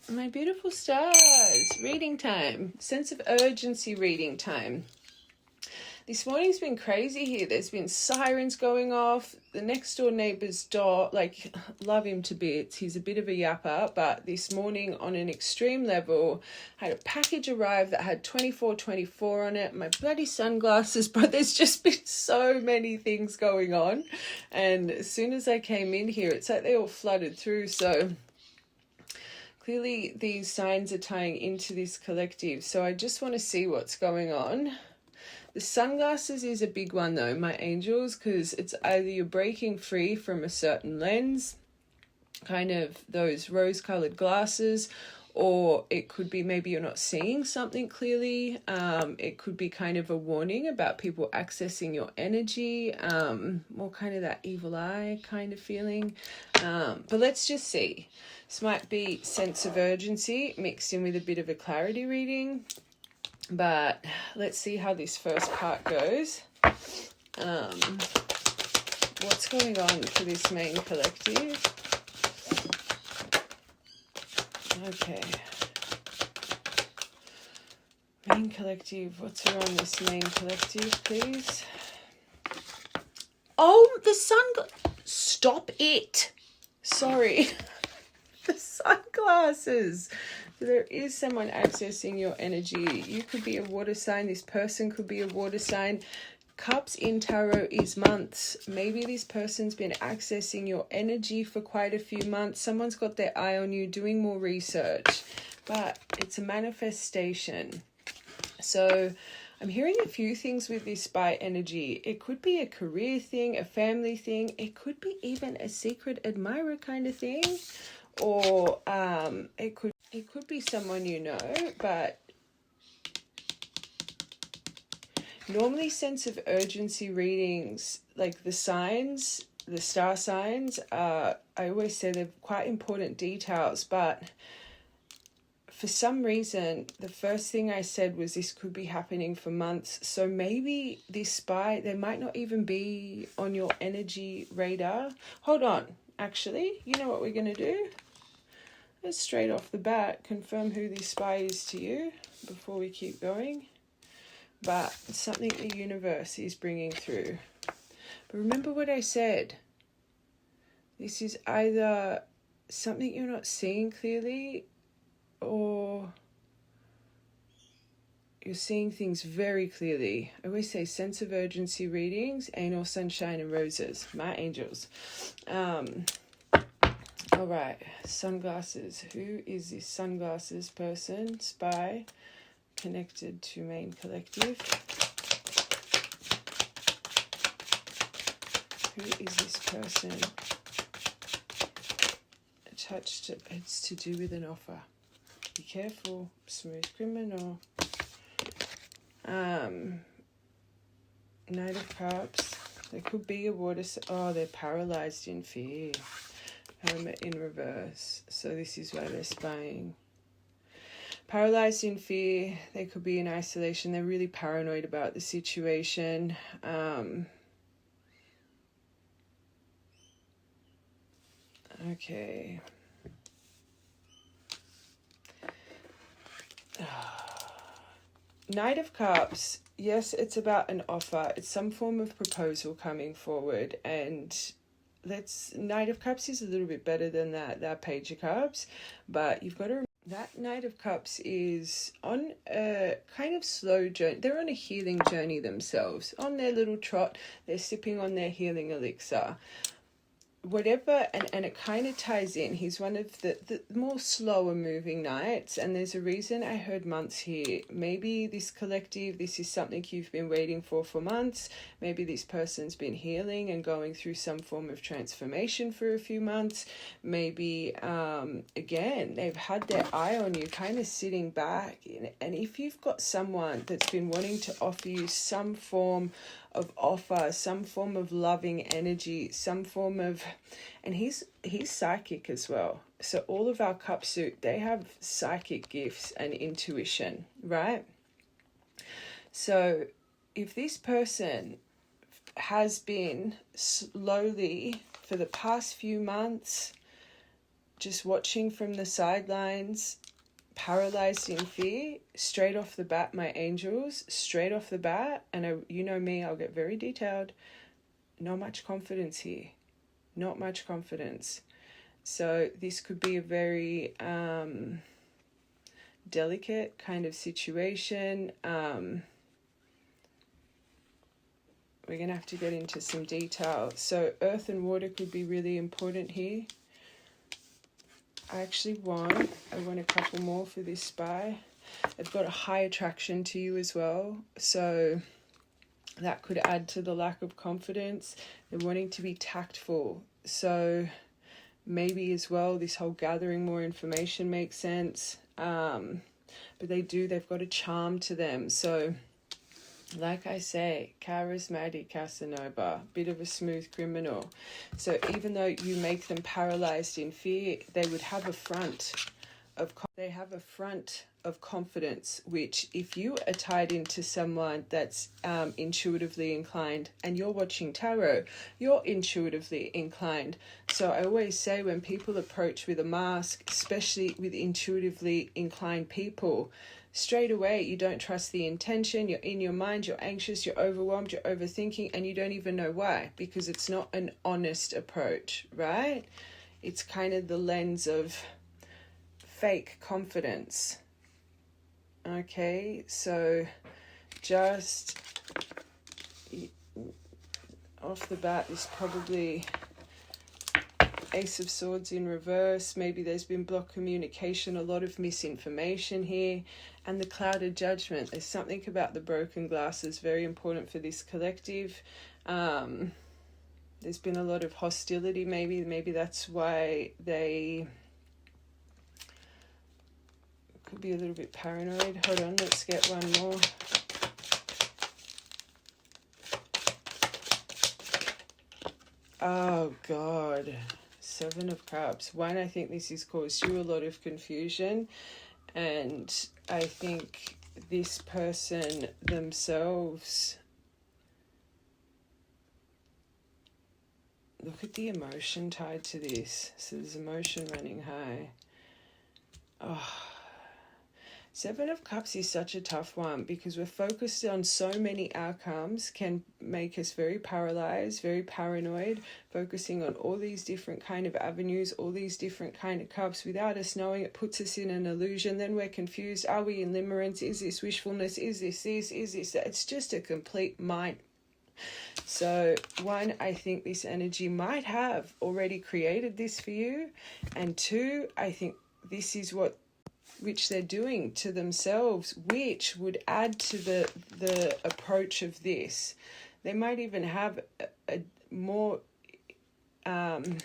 My beautiful stars, reading time, sense of urgency reading time. This morning's been crazy here. There's been sirens going off. The next door neighbour's dog, like, love him to bits. He's a bit of a yapper, but this morning on an extreme level, had a package arrive that had 2424 on it. My bloody sunglasses, but there's just been so many things going on. And as soon as I came in here, it's like they all flooded through. So clearly these signs are tying into this collective. So I just want to see what's going on. The sunglasses is a big one though, my angels, because it's either you're breaking free from a certain lens, kind of those rose-colored glasses, or it could be maybe you're not seeing something clearly. It could be kind of a warning about people accessing your energy, more kind of that evil eye kind of feeling. But let's just see. This might be sense of urgency mixed in with a bit of a clarity reading. But let's see how this first part goes. What's going on for this main collective? Okay. Main collective, what's around this main collective, please? Oh, the sun... Stop it! Sorry. The sunglasses. There is someone accessing your energy. You could be a water sign. This person could be a water sign. Cups in tarot is months. Maybe this person's been accessing your energy for quite a few months. Someone's got their eye on you, doing more research. But it's a manifestation. So I'm hearing a few things with this by energy. It could be a career thing, a family thing. It could be even a secret admirer kind of thing. Or it could be someone you know, but normally sense of urgency readings, like the signs, the star signs, I always say they're quite important details, but for some reason, the first thing I said was this could be happening for months. So maybe this spy, they might not even be on your energy radar. Hold on. Actually, you know what we're going to do? Let's straight off the bat confirm who this spy is to you before we keep going. But it's something the universe is bringing through. But remember what I said. This is either something you're not seeing clearly, or you're seeing things very clearly. I always say sense of urgency readings, anal sunshine and roses, my angels. All right, sunglasses. Who is this sunglasses person, spy, connected to main collective? Who is this person attached to? It's to do with an offer. Be careful, smooth criminal. Knight of Cups. There could be a water... Oh, they're paralyzed in fear. Hermit in reverse. So this is why they're spying. Paralyzed in fear. They could be in isolation. They're really paranoid about the situation. Okay. Knight of Cups. Yes, it's about an offer. It's some form of proposal coming forward, and Knight of Cups is a little bit better than that Page of Cups, but you've got to remember that Knight of Cups is on a kind of slow journey. They're on a healing journey themselves. On their little trot, they're sipping on their healing elixir. Whatever, and it kind of ties in. He's one of the more slower moving knights, and there's a reason I heard months here. Maybe this collective, this is something you've been waiting for months. Maybe this person's been healing and going through some form of transformation for a few months. Maybe, again, they've had their eye on you, kind of sitting back. And if you've got someone that's been wanting to offer you some form of offer, some form of loving energy, some form of... And he's psychic as well. So all of our cup suit, they have psychic gifts and intuition, right? So if this person has been slowly, for the past few months, just watching from the sidelines, paralyzed in fear, straight off the bat, my angels, straight off the bat, and you know me, I'll get very detailed, not much confidence here, not much confidence. So this could be a very delicate kind of situation. We're going to have to get into some detail. So earth and water could be really important here. I want a couple more for this spy. They've got a high attraction to you as well. So that could add to the lack of confidence. They're wanting to be tactful. So maybe as well, this whole gathering more information makes sense. But they've got a charm to them. So like I say, charismatic Casanova, bit of a smooth criminal. So even though you make them paralyzed in fear, they would have a front of confidence, which if you are tied into someone that's intuitively inclined, and you're watching tarot, you're intuitively inclined. So I always say, when people approach with a mask, especially with intuitively inclined people, straight away you don't trust the intention. You're in your mind, you're anxious, you're overwhelmed, you're overthinking, and you don't even know why, because it's not an honest approach, right? It's kind of the lens of fake confidence. Okay, so just off the bat, this probably Ace of Swords in reverse. Maybe there's been blocked communication, a lot of misinformation here. And the Clouded Judgment. There's something about the broken glass that's very important for this collective. There's been a lot of hostility, maybe that's why they could be a little bit paranoid. Hold on, let's get one more. Oh God, Seven of Cups. One, I think this has caused you a lot of confusion, and I think this person themselves, look at the emotion tied to this. So there's emotion running high. Oh, Seven of Cups is such a tough one, because we're focused on so many outcomes, can make us very paralyzed, very paranoid, focusing on all these different kind of avenues, all these different kind of cups without us knowing. It puts us in an illusion. Then we're confused. Are we in limerence? Is this wishfulness? Is this? Is this that? It's just a complete mind. So one, I think this energy might have already created this for you. And two, I think this is which they're doing to themselves, which would add to the approach of this. They might even have a more, an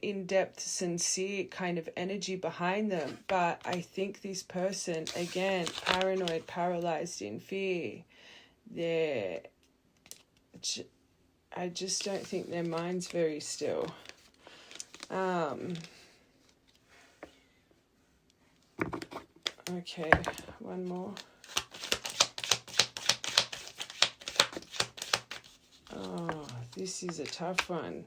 in-depth, sincere kind of energy behind them. But I think this person, again, paranoid, paralyzed in fear, I just don't think their mind's very still. Okay, one more. Oh, this is a tough one.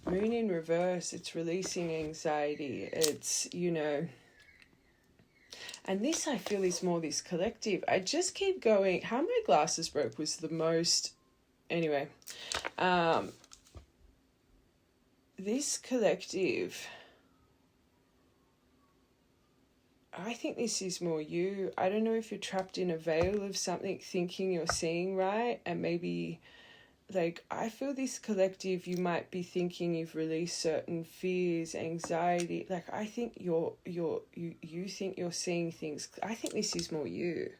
Moon in reverse, it's releasing anxiety. It's, and this I feel is more this collective. I just keep going. How my glasses broke was the most, anyway. This collective, I think this is more you. I don't know if you're trapped in a veil of something, thinking you're seeing right, and maybe, I feel this collective, you might be thinking you've released certain fears, anxiety. I think you think you're seeing things. I think this is more you.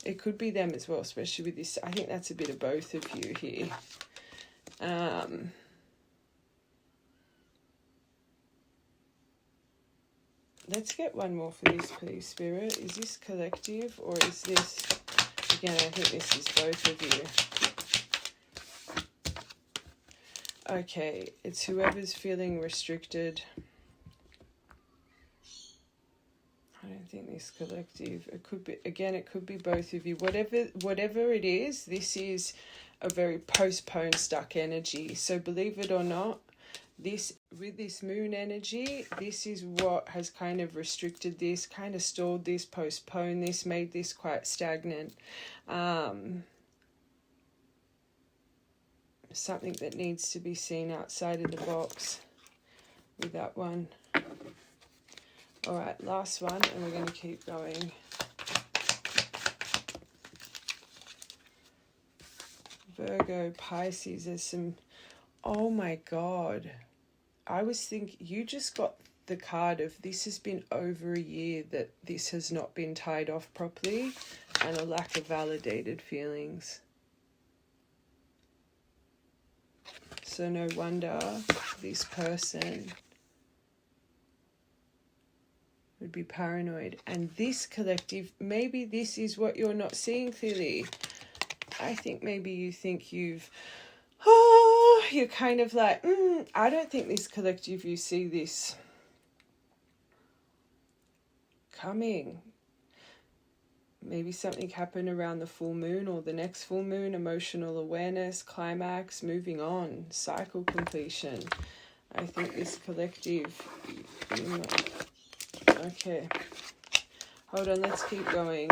It could be them as well, especially with this. I think that's a bit of both of you here. Let's get one more for this, please, Spirit. Is this collective, or is this, again, I think this is both of you. Okay, it's whoever's feeling restricted. I don't think this collective, it could be, again, it could be both of you. Whatever it is, this is a very postponed, stuck energy. So believe it or not, with this moon energy, this is what has kind of restricted this, kind of stalled this, postponed this, made this quite stagnant. Something that needs to be seen outside of the box with that one. All right, last one, and we're going to keep going. Virgo, Pisces, there's some, oh my God. I was thinking, you just got the card of this has been over a year that this has not been tied off properly, and a lack of validated feelings. So no wonder this person would be paranoid. And this collective, maybe this is what you're not seeing clearly. I think maybe you think you're kind of like, I don't think this collective, you see this coming. Maybe something happened around the full moon or the next full moon, emotional awareness, climax, moving on, cycle completion. I think this collective, okay. Hold on, let's keep going.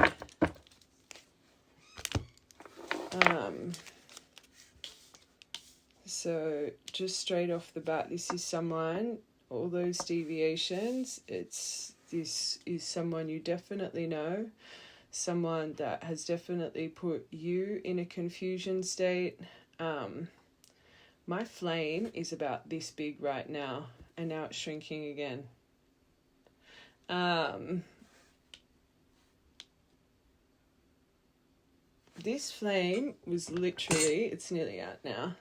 So just straight off the bat, this is someone, all those deviations, this is someone you definitely know, someone that has definitely put you in a confusion state. My flame is about this big right now, and now it's shrinking again. This flame was literally, it's nearly out now.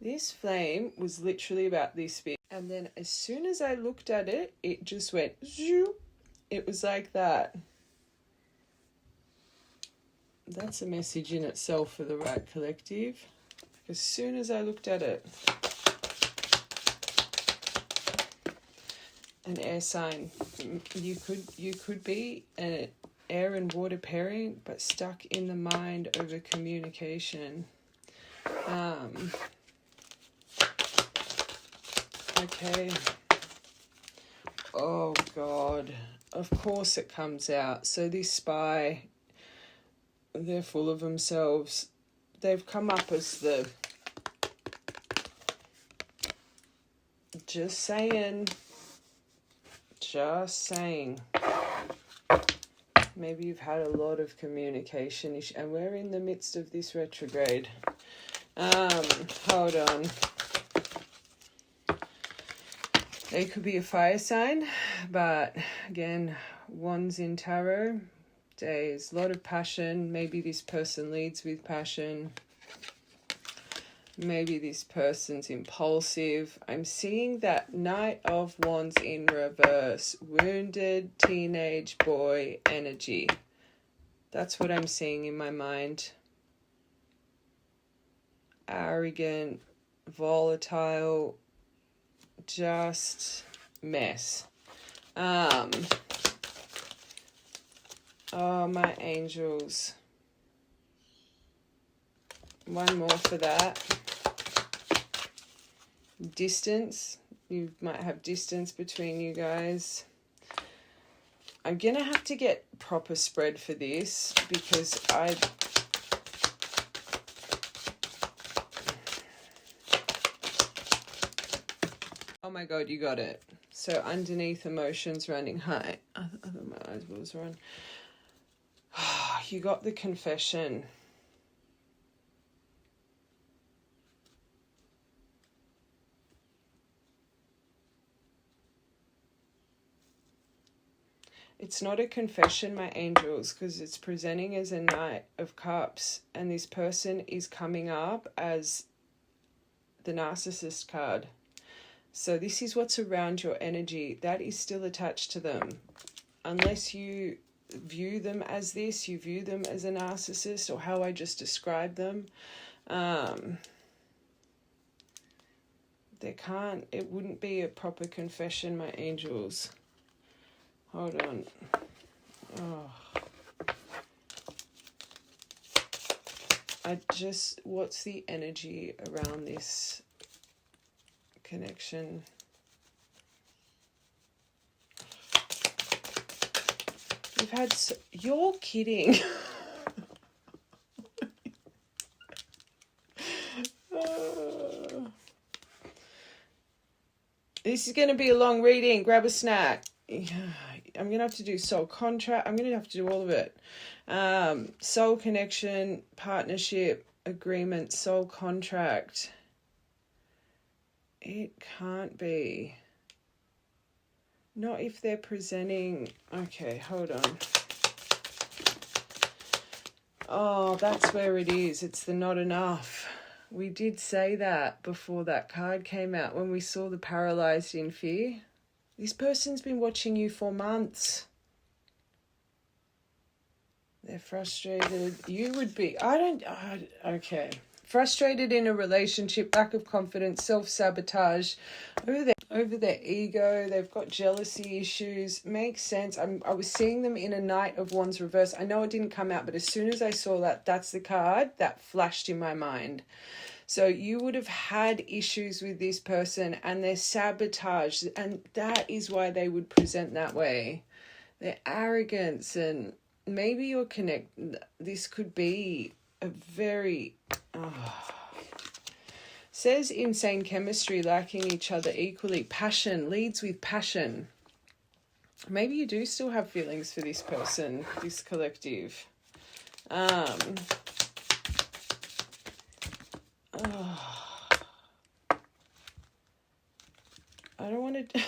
This flame was literally about this big. And then as soon as I looked at it, it just went, zoop. It was like that. That's a message in itself for the right collective. As soon as I looked at it. An air sign. You could be an air and water pairing, but stuck in the mind over communication. Okay. Oh God. Of course it comes out. So this spy, they're full of themselves. They've come up as the... Just saying. Just saying. Maybe you've had a lot of communication issues, and we're in the midst of this retrograde. Hold on. They could be a fire sign, but again, wands in tarot days, a lot of passion. Maybe this person leads with passion. Maybe this person's impulsive. I'm seeing that Knight of Wands in reverse. Wounded teenage boy energy. That's what I'm seeing in my mind. Arrogant, volatile, just mess. Oh, my angels. One more for that. Distance. You might have distance between you guys. I'm going to have to get proper spread for this because oh my God, you got it. So underneath emotions running high. I thought my eyes was run. You got the confession. It's not a confession, my angels, because it's presenting as a Knight of Cups, and this person is coming up as the Narcissist card. So this is what's around your energy. That is still attached to them. Unless you view them as this, you view them as a narcissist, or how I just described them. It wouldn't be a proper confession, my angels. Hold on. Oh. what's the energy around this connection? You've had, you're kidding. This is going to be a long reading. Grab a snack. I'm going to have to do soul contract. I'm going to have to do all of it. Soul connection, partnership, agreement, soul contract. It can't be. Not if they're presenting. Okay, hold on. Oh, that's where it is. It's the not enough. We did say that before that card came out when we saw the paralyzed in fear. This person's been watching you for months. They're frustrated. You would be. Okay. Frustrated in a relationship, lack of confidence, self-sabotage, over their ego. They've got jealousy issues. Makes sense. I was seeing them in a Knight of Wands reverse. I know it didn't come out, but as soon as I saw that, that's the card that flashed in my mind. So you would have had issues with this person and they're sabotaged, and that is why they would present that way. Their arrogance, and maybe you're this could be a very... Says insane chemistry, lacking each other equally. Passion, leads with passion. Maybe you do still have feelings for this person, this collective. I don't want to...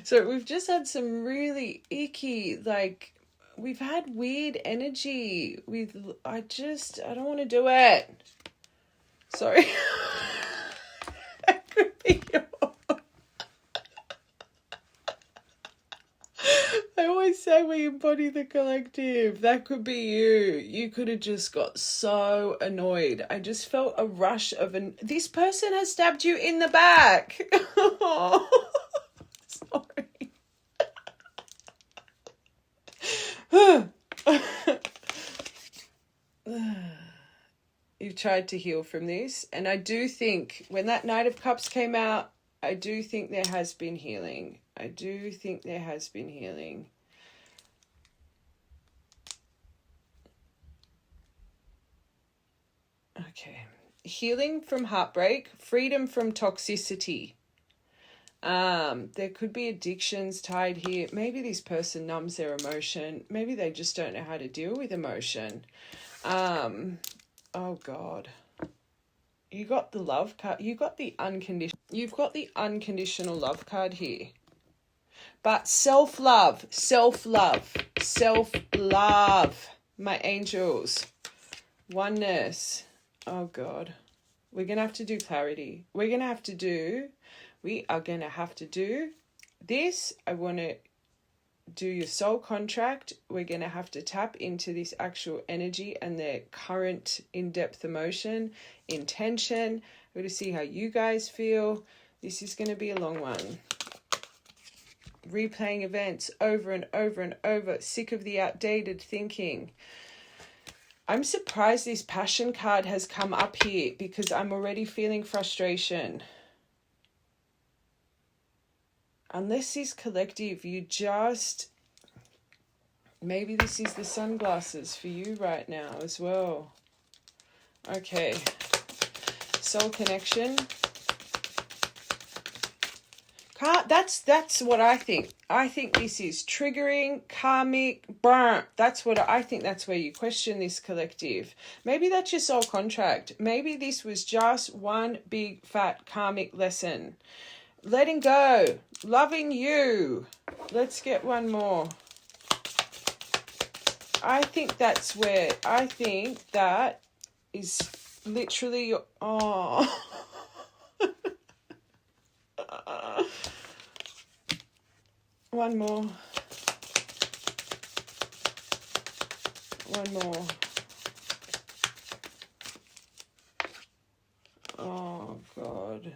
So we've just had some really icky, like, we've had weird energy with... I don't want to do it. Sorry. That could be your... I always say we embody the collective. That could be you. You could have just got so annoyed. I just felt a rush of this person has stabbed you in the back. Sorry. You've tried to heal from this, and I do think when that Knight of Cups came out, I do think there has been healing. I do think there has been healing. Okay. Healing from heartbreak, freedom from toxicity. There could be addictions tied here. Maybe this person numbs their emotion. Maybe they just don't know how to deal with emotion. Oh God. You got the love card. You got the unconditional. You've got the unconditional love card here. But self-love, self-love, self-love, my angels. Oneness. Oh God. We're going to have to do clarity. We are going to have to do this. I want to do your soul contract. We're going to have to tap into this actual energy and their current in-depth emotion, intention. We're going to see how you guys feel. This is going to be a long one. Replaying events over and over and over. Sick of the outdated thinking. I'm surprised this passion card has come up here because I'm already feeling frustration. Unless this collective, maybe this is the sunglasses for you right now as well. Okay. Soul connection. That's what I think. I think this is triggering, karmic, burn. That's where you question this collective. Maybe that's your soul contract. Maybe this was just one big fat karmic lesson. Letting go, loving you. Let's get one more. I think that is literally, one more. One more. Oh, God.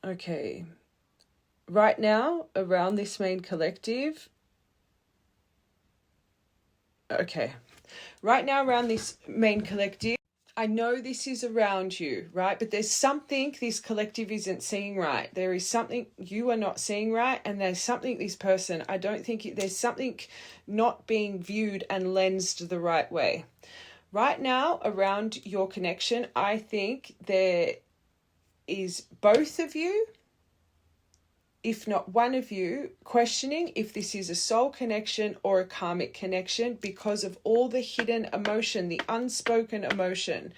Okay. Right now, around this main collective, Okay. Right now around this main collective, I know this is around you, right? But there's something this collective isn't seeing right. There is something you are not seeing right. And there's something this person, I don't think there's something not being viewed and lensed the right way. Right now around your connection, I think there is both of you, if not one of you, questioning if this is a soul connection or a karmic connection because of all the hidden emotion, the unspoken emotion.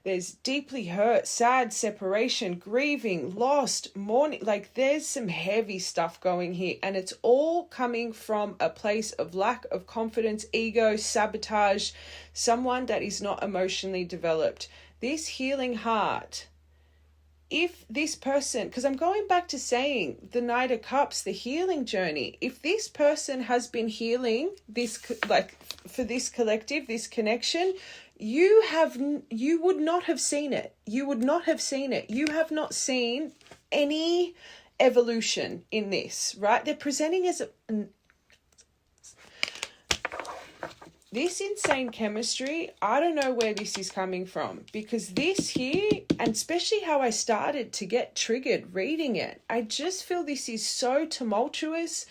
There's deeply hurt, sad, separation, grieving, lost, mourning. Like there's some heavy stuff going here, and it's all coming from a place of lack of confidence, ego, sabotage, someone that is not emotionally developed. This healing heart, if this person, because I'm going back to saying the Knight of Cups, the healing journey, if this person has been healing this, like for this collective, this connection, you would not have seen it. You would not have seen it. You have not seen any evolution in this, right? They're presenting as this insane chemistry. I don't know where this is coming from, because this here, and especially how I started to get triggered reading it, I just feel this is so tumultuous.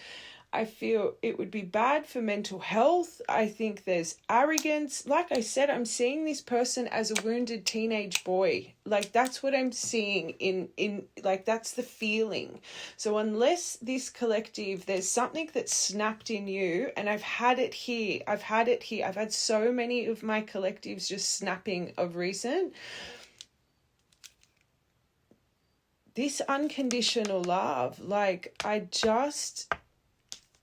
I feel it would be bad for mental health. I think there's arrogance. Like I said, I'm seeing this person as a wounded teenage boy. Like that's what I'm seeing in like that's the feeling. So unless this collective, there's something that's snapped in you, and I've had it here. I've had so many of my collectives just snapping of recent. This unconditional love, like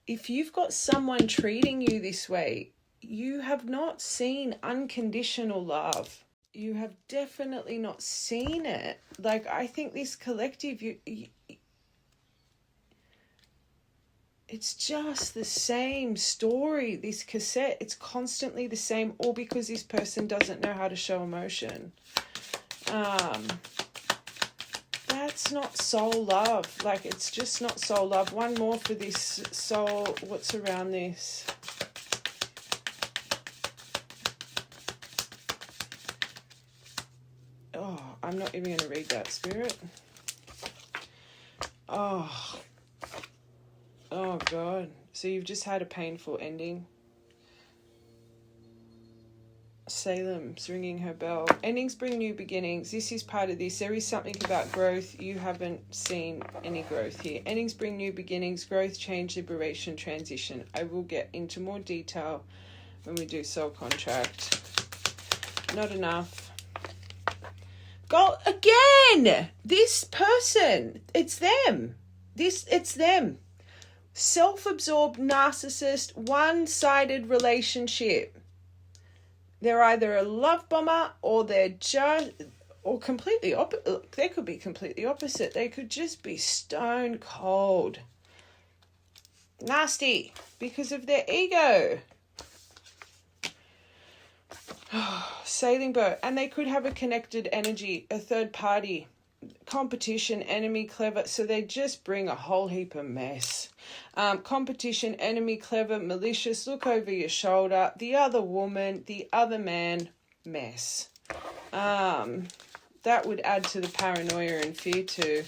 if you've got someone treating you this way, you have not seen unconditional love. You have definitely not seen it. Like, I think this collective, it's just the same story, this cassette. It's constantly the same, all because this person doesn't know how to show emotion. That's not soul love. Like, it's just not soul love. One more for this soul. What's around this? Oh, I'm not even going to read that, Spirit. Oh, God. So you've just had a painful ending. Salem's ringing her bell. Endings bring new beginnings. This is part of this. There is something about growth. You haven't seen any growth here. Endings bring new beginnings, growth, change, liberation, transition. I will get into more detail when we do soul contract. Not enough. Go again. This person, it's them. It's them. Self-absorbed narcissist, one-sided relationship. They're either a love bomber or they're just, or completely opposite. They could be completely opposite. They could just be stone cold. Nasty because of their ego. Sailing boat. And they could have a connected energy, a third party, competition, enemy, clever. So they just bring a whole heap of mess. Competition, enemy, clever, malicious, look over your shoulder, the other woman, the other man, mess. That would add to the paranoia and fear too.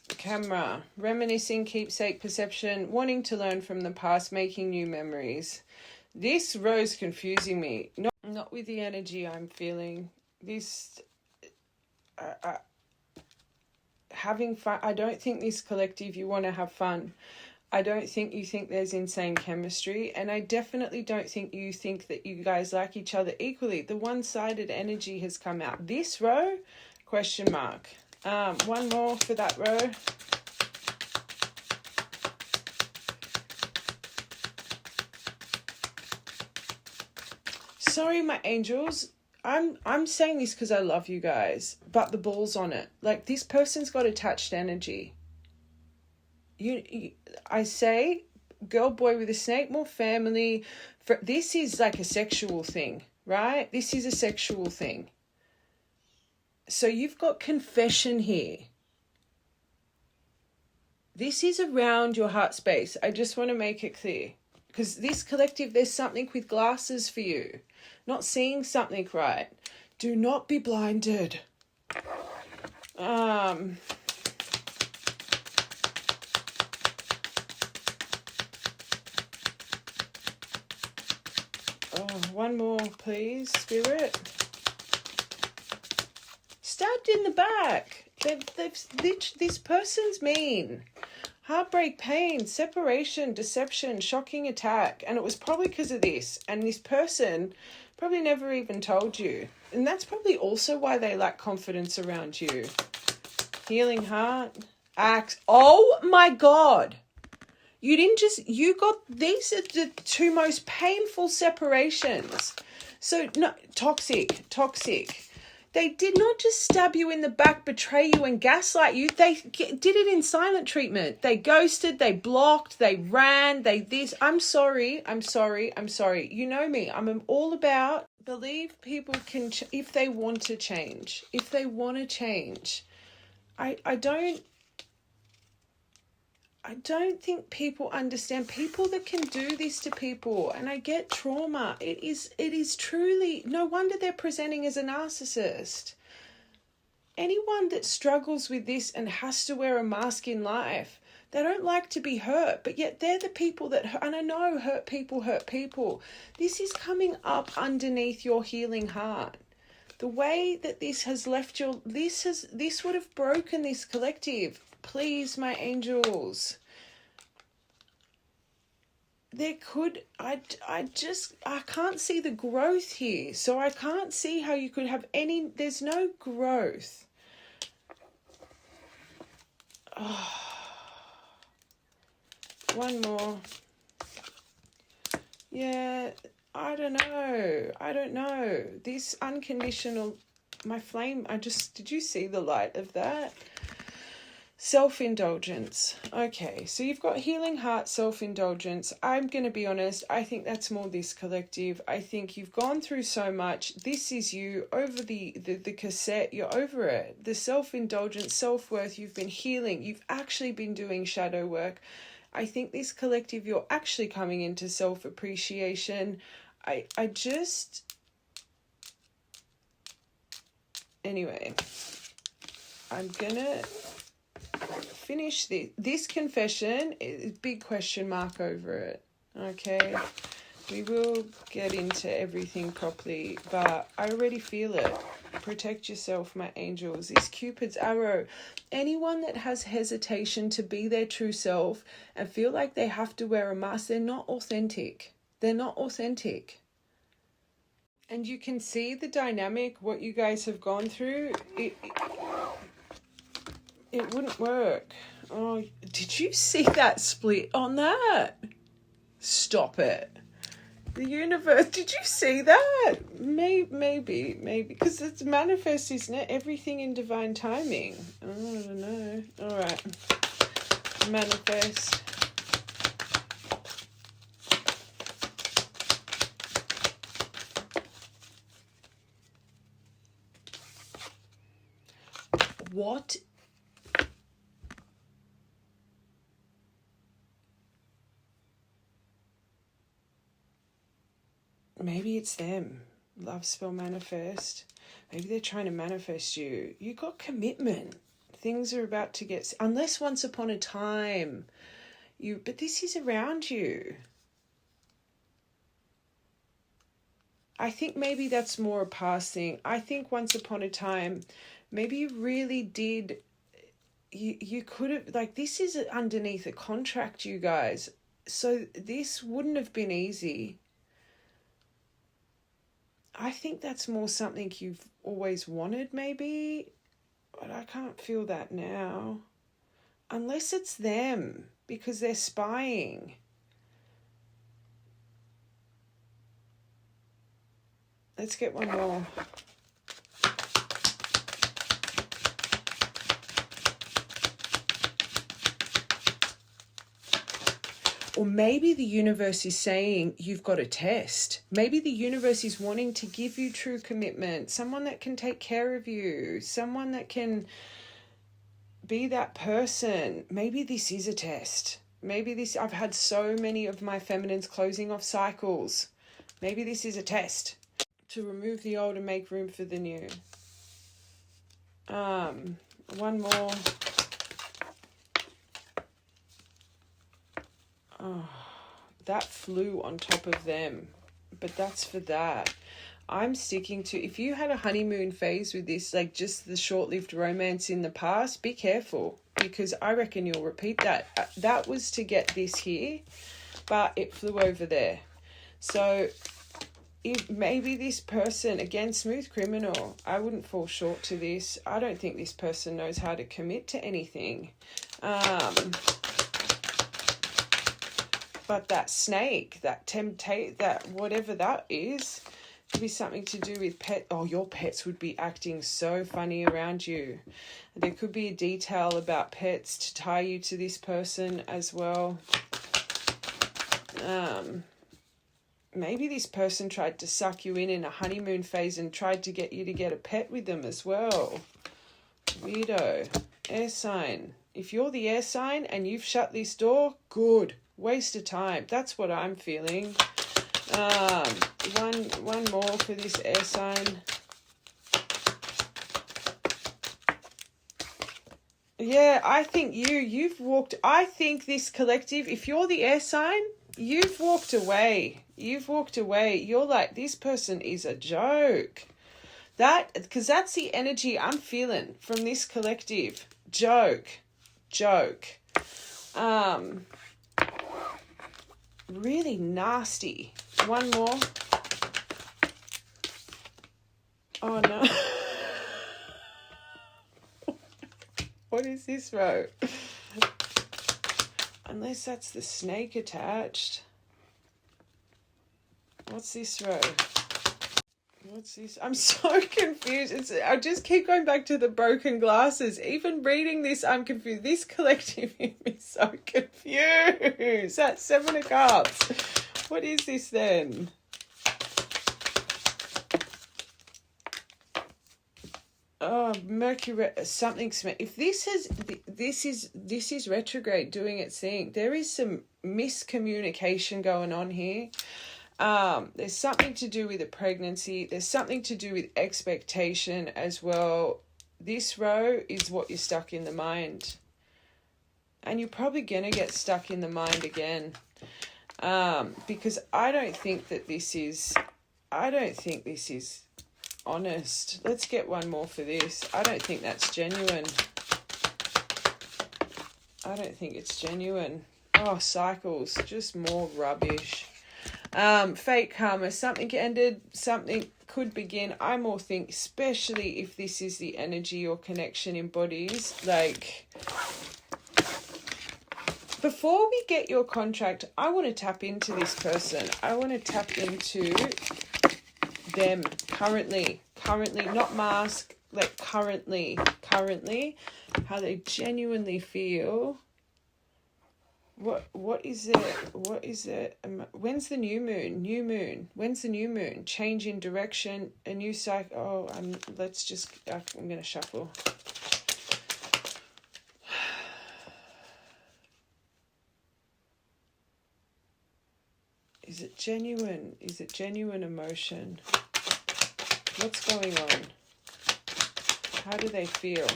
Camera, reminiscing, keepsake, perception, wanting to learn from the past, making new memories. This rose confusing me, not with the energy I'm feeling. This, having fun. I don't think this collective, you want to have fun. I don't think you think there's insane chemistry, and I definitely don't think you think that you guys like each other equally. The one-sided energy has come out. This row, question mark. One more for that row. Sorry, my angels. I'm saying this because I love you guys, but the ball's on it. Like, this person's got attached energy. I say, girl, boy with a snake, more family. This is like a sexual thing, right? This is a sexual thing. So you've got confession here. This is around your heart space. I just want to make it clear. Because this collective, there's something with glasses for you. Not seeing something right. Do not be blinded. One more, please, Spirit. Stabbed in the back. This person's mean. Heartbreak, pain, separation, deception, shocking attack. And it was probably because of this. And this person probably never even told you. And that's probably also why they lack confidence around you. Healing heart. Axe. Oh my God. You got, these are the two most painful separations. So, no, toxic. They did not just stab you in the back, betray you and gaslight you. They did it in silent treatment. They ghosted, they blocked, they ran, I'm sorry. You know me. I'm all about believe people can, if they want to change. I don't think people understand people that can do this to people, and I get trauma. It is truly, no wonder they're presenting as a narcissist. Anyone that struggles with this and has to wear a mask in life, they don't like to be hurt, but yet they're the people that, and I know hurt people. This is coming up underneath your healing heart. The way that this has left this would have broken this collective. Please, my angels. I can't see the growth here. So I can't see how you could have there's no growth. One more. Yeah, I don't know. This unconditional, my flame, did you see the light of that? Self-indulgence. Okay, so you've got healing heart, self-indulgence. I'm going to be honest, I think that's more this collective. I think you've gone through so much. This is you over the cassette. You're over it. The self-indulgence, self-worth, you've been healing. You've actually been doing shadow work. I think this collective, you're actually coming into self-appreciation. Anyway, I'm going to finish this confession is big question mark over it. Okay, we will get into everything properly, but I already feel it. Protect yourself, my angels. This Cupid's arrow. Anyone that has hesitation to be their true self and feel like they have to wear a mask, they're not authentic. And you can see the dynamic, what you guys have gone through. It wouldn't work. Oh, did you see that split on that? Stop it. The universe, did you see that? Maybe. Because it's manifest, isn't it? Everything in divine timing. I don't know. All right. Manifest. What? Maybe it's them. Love spell manifest. Maybe they're trying to manifest you. You got commitment. Things are about to get... Unless once upon a time but this is around you. I think maybe that's more a past thing. I think once upon a time, maybe you really did... You could have... Like, this is underneath a contract, you guys. So this wouldn't have been easy. I think that's more something you've always wanted, maybe, but I can't feel that now. Unless it's them, because they're spying. Let's get one more. Or maybe the universe is saying you've got a test. Maybe the universe is wanting to give you true commitment, someone that can take care of you, someone that can be that person. Maybe this is a test. Maybe this, I've had so many of my feminines closing off cycles. Maybe this is a test to remove the old and make room for the new. One more. Oh, that flew on top of them, but that's for that. I'm sticking to, if you had a honeymoon phase with this, like just the short-lived romance in the past, be careful, because I reckon you'll repeat that. That was to get this here, but it flew over there. So if maybe this person, again, smooth criminal, I wouldn't fall short to this. I don't think this person knows how to commit to anything. But that snake, that that whatever that is, could be something to do with pet. Oh, your pets would be acting so funny around you. There could be a detail about pets to tie you to this person as well. Maybe this person tried to suck you in a honeymoon phase and tried to get you to get a pet with them as well. Weirdo. Air sign. If you're the air sign and you've shut this door, good. Waste of time. That's what I'm feeling. One more for this air sign. Yeah, I think you've walked, I think this collective, if you're the air sign, you've walked away. You've walked away. You're like, this person is a joke. Because that's the energy I'm feeling from this collective. Joke. Really nasty. One more. Oh no. What is this row? Unless that's the snake attached. What's this row? What's this? I'm so confused. I just keep going back to the broken glasses. Even reading this, I'm confused. This collective is so confused. That's 7 of Cups. What is this then? Oh, Mercury, something. If this is retrograde doing its thing, there is some miscommunication going on here. There's something to do with a pregnancy. There's something to do with expectation as well. This row is what you're stuck in the mind. And you're probably going to get stuck in the mind again. Because I don't think this is honest. Let's get one more for this. I don't think that's genuine. I don't think it's genuine. Oh, cycles. Just more rubbish. Fake karma. Something ended. Something could begin. I more think, especially if this is the energy or connection embodies, like, before we get your contract, I want to tap into this person. I want to tap into them currently, not mask, like currently, how they genuinely feel. What is it? When's the new moon? When's the new moon? Change in direction, a new cycle. Oh, I'm going to shuffle. Is it genuine? Is it genuine emotion? What's going on? How do they feel?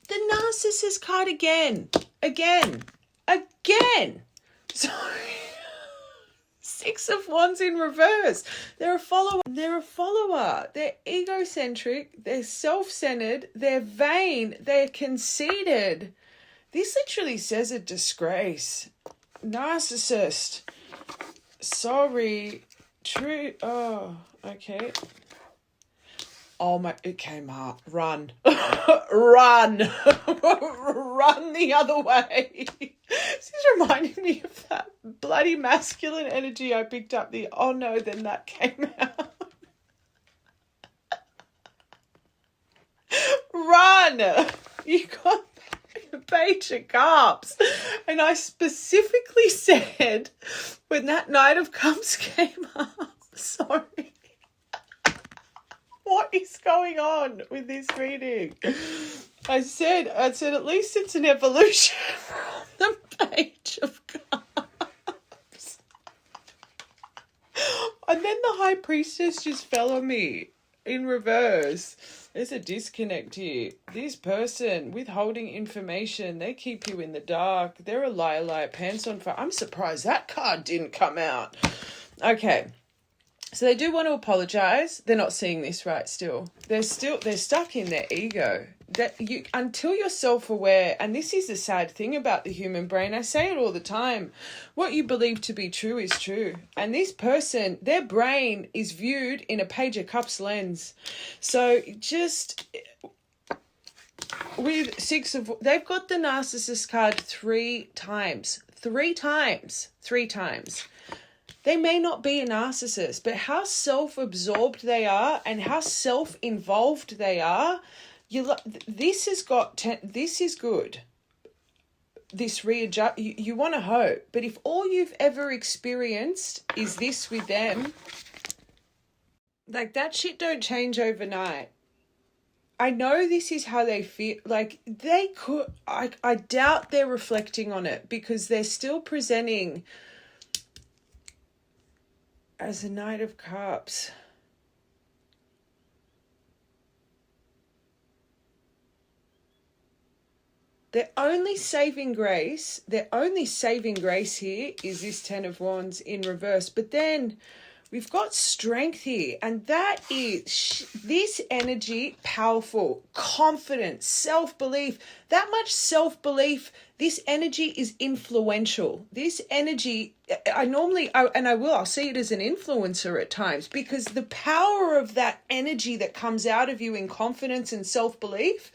The Narcissist card again. Sorry. 6 of Wands in reverse. They're a follower. They're egocentric. They're self-centered. They're vain. They're conceited. This literally says a disgrace. Narcissist. Sorry. True. Oh, okay. Oh my, it came out. Run. Run. Run the other way. This is reminding me of that bloody masculine energy I picked up. Oh no, then that came out. Run. You got Page of Cups. And I specifically said, when that Knight of Cups came up, sorry. What is going on with this reading? I said at least it's an evolution from the Page Priestess just fell on me in reverse. There's a disconnect here. This person withholding information, they keep you in the dark. They're a liar, pants on fire. I'm surprised that card didn't come out. Okay. So they do want to apologize. They're not seeing this right still. They're stuck in their ego. That you, until you're self-aware, and this is the sad thing about the human brain, I say it all the time, what you believe to be true is true. And this person, their brain is viewed in a Page of Cups lens. So just with they've got the Narcissist card 3 times. 3 times. 3 times. They may not be a narcissist, but how self-absorbed they are and how self-involved they are, this is good. This readjust, you want to hope. But if all you've ever experienced is this with them, like that shit don't change overnight. I know this is how they feel. Like they could, I doubt they're reflecting on it because they're still presenting as a Knight of Cups. Their only saving grace here is this 10 of Wands in reverse. But then we've got strength here, and that is this energy, powerful, confident, self-belief. That much self-belief, this energy is influential. This energy, I'll see it as an influencer at times, because the power of that energy that comes out of you in confidence and self-belief,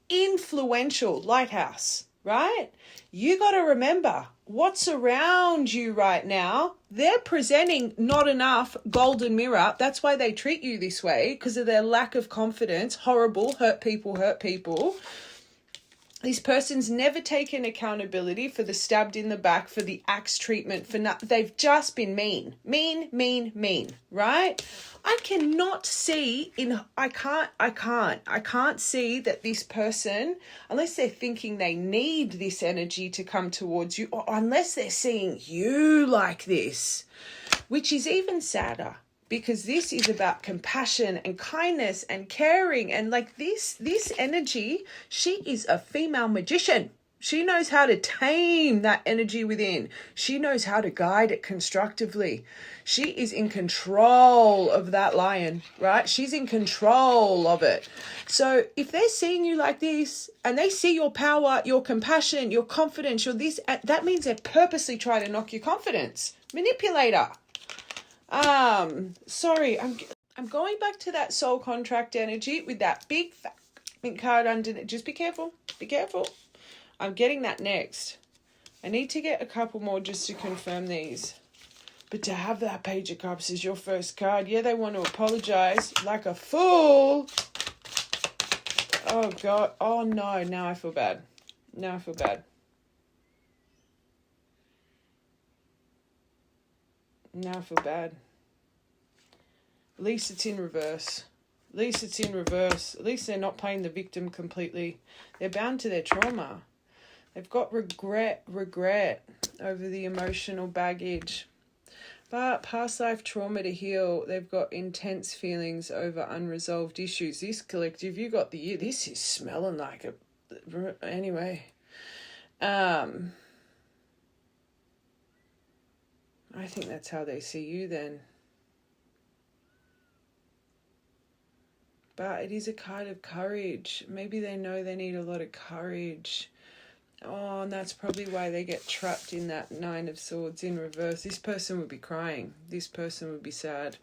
influential, lighthouse, right? You got to remember what's around you right now. They're presenting not enough golden mirror. That's why they treat you this way, because of their lack of confidence. Horrible, hurt people. This person's never taken accountability for the stabbed in the back, for the axe treatment, they've just been mean, right? I cannot see I can't see that this person, unless they're thinking they need this energy to come towards you, or unless they're seeing you like this, which is even sadder. Because this is about compassion and kindness and caring, and like this energy, she is a female magician. She knows how to tame that energy within. She knows how to guide it constructively. She is in control of that lion, right? She's in control of it. So if they're seeing you like this and they see your power, your compassion, your confidence, that means they're purposely trying to knock your confidence. Manipulator. Sorry, I'm going back to that soul contract energy with that big fat card underneath. Just be careful. I'm getting that next. I need to get a couple more just to confirm these. But to have that Page of Cups as your first card, yeah, they want to apologize like a fool. Oh, God. Oh, no. Now I feel bad. At least it's in reverse. At least they're not playing the victim completely. They're bound to their trauma. They've got regret over the emotional baggage. But past life trauma to heal. They've got intense feelings over unresolved issues. This collective, you got the year. This is smelling like a... Anyway. I think that's how they see you then. But it is a card of courage. Maybe they know they need a lot of courage. Oh, and that's probably why they get trapped in that 9 of Swords in reverse. This person would be crying. This person would be sad.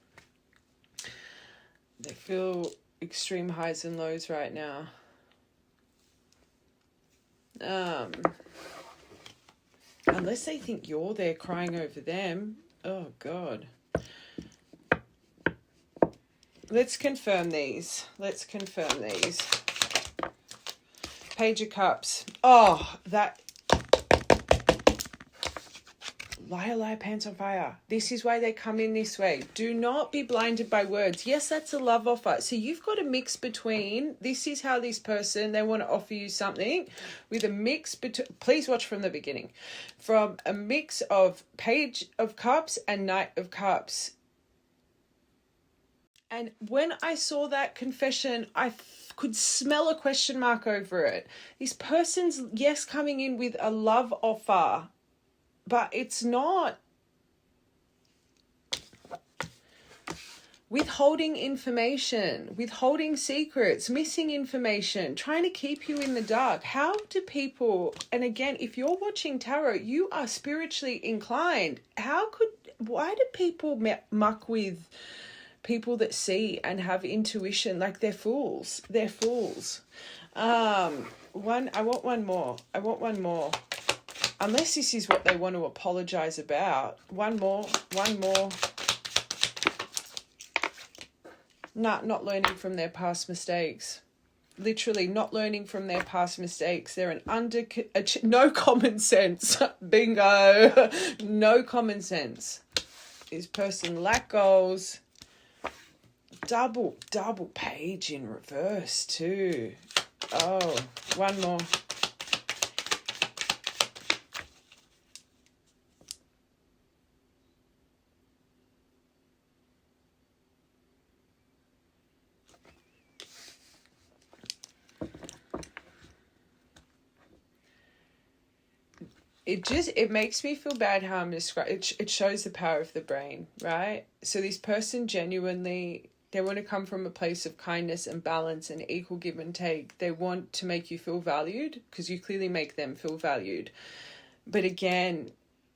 They feel extreme highs and lows right now. Unless they think you're there crying over them. Oh, God. Let's confirm these. Page of Cups. Oh, that... Liar, pants on fire. This is why they come in this way. Do not be blinded by words. Yes, that's a love offer. So you've got a mix between, this is how this person, they want to offer you something with a mix between, please watch from the beginning, from a mix of Page of Cups and Knight of Cups. And when I saw that confession, I could smell a question mark over it. This person's, yes, coming in with a love offer, but it's not. Withholding information, withholding secrets, missing information, trying to keep you in the dark. How do people, and again, if you're watching tarot, you are spiritually inclined. Why do people muck with people that see and have intuition? Like, they're fools. They're fools. I want one more. Unless this is what they want to apologize about. One more. Not learning from their past mistakes. Literally not learning from their past mistakes. They're no common sense. Bingo. No common sense. This person lack goals. Double page in reverse too. Oh, one more. It makes me feel bad how I'm describing it. It shows the power of the brain, right? So this person genuinely, they want to come from a place of kindness and balance and equal give and take. They want to make you feel valued because you clearly make them feel valued. But again,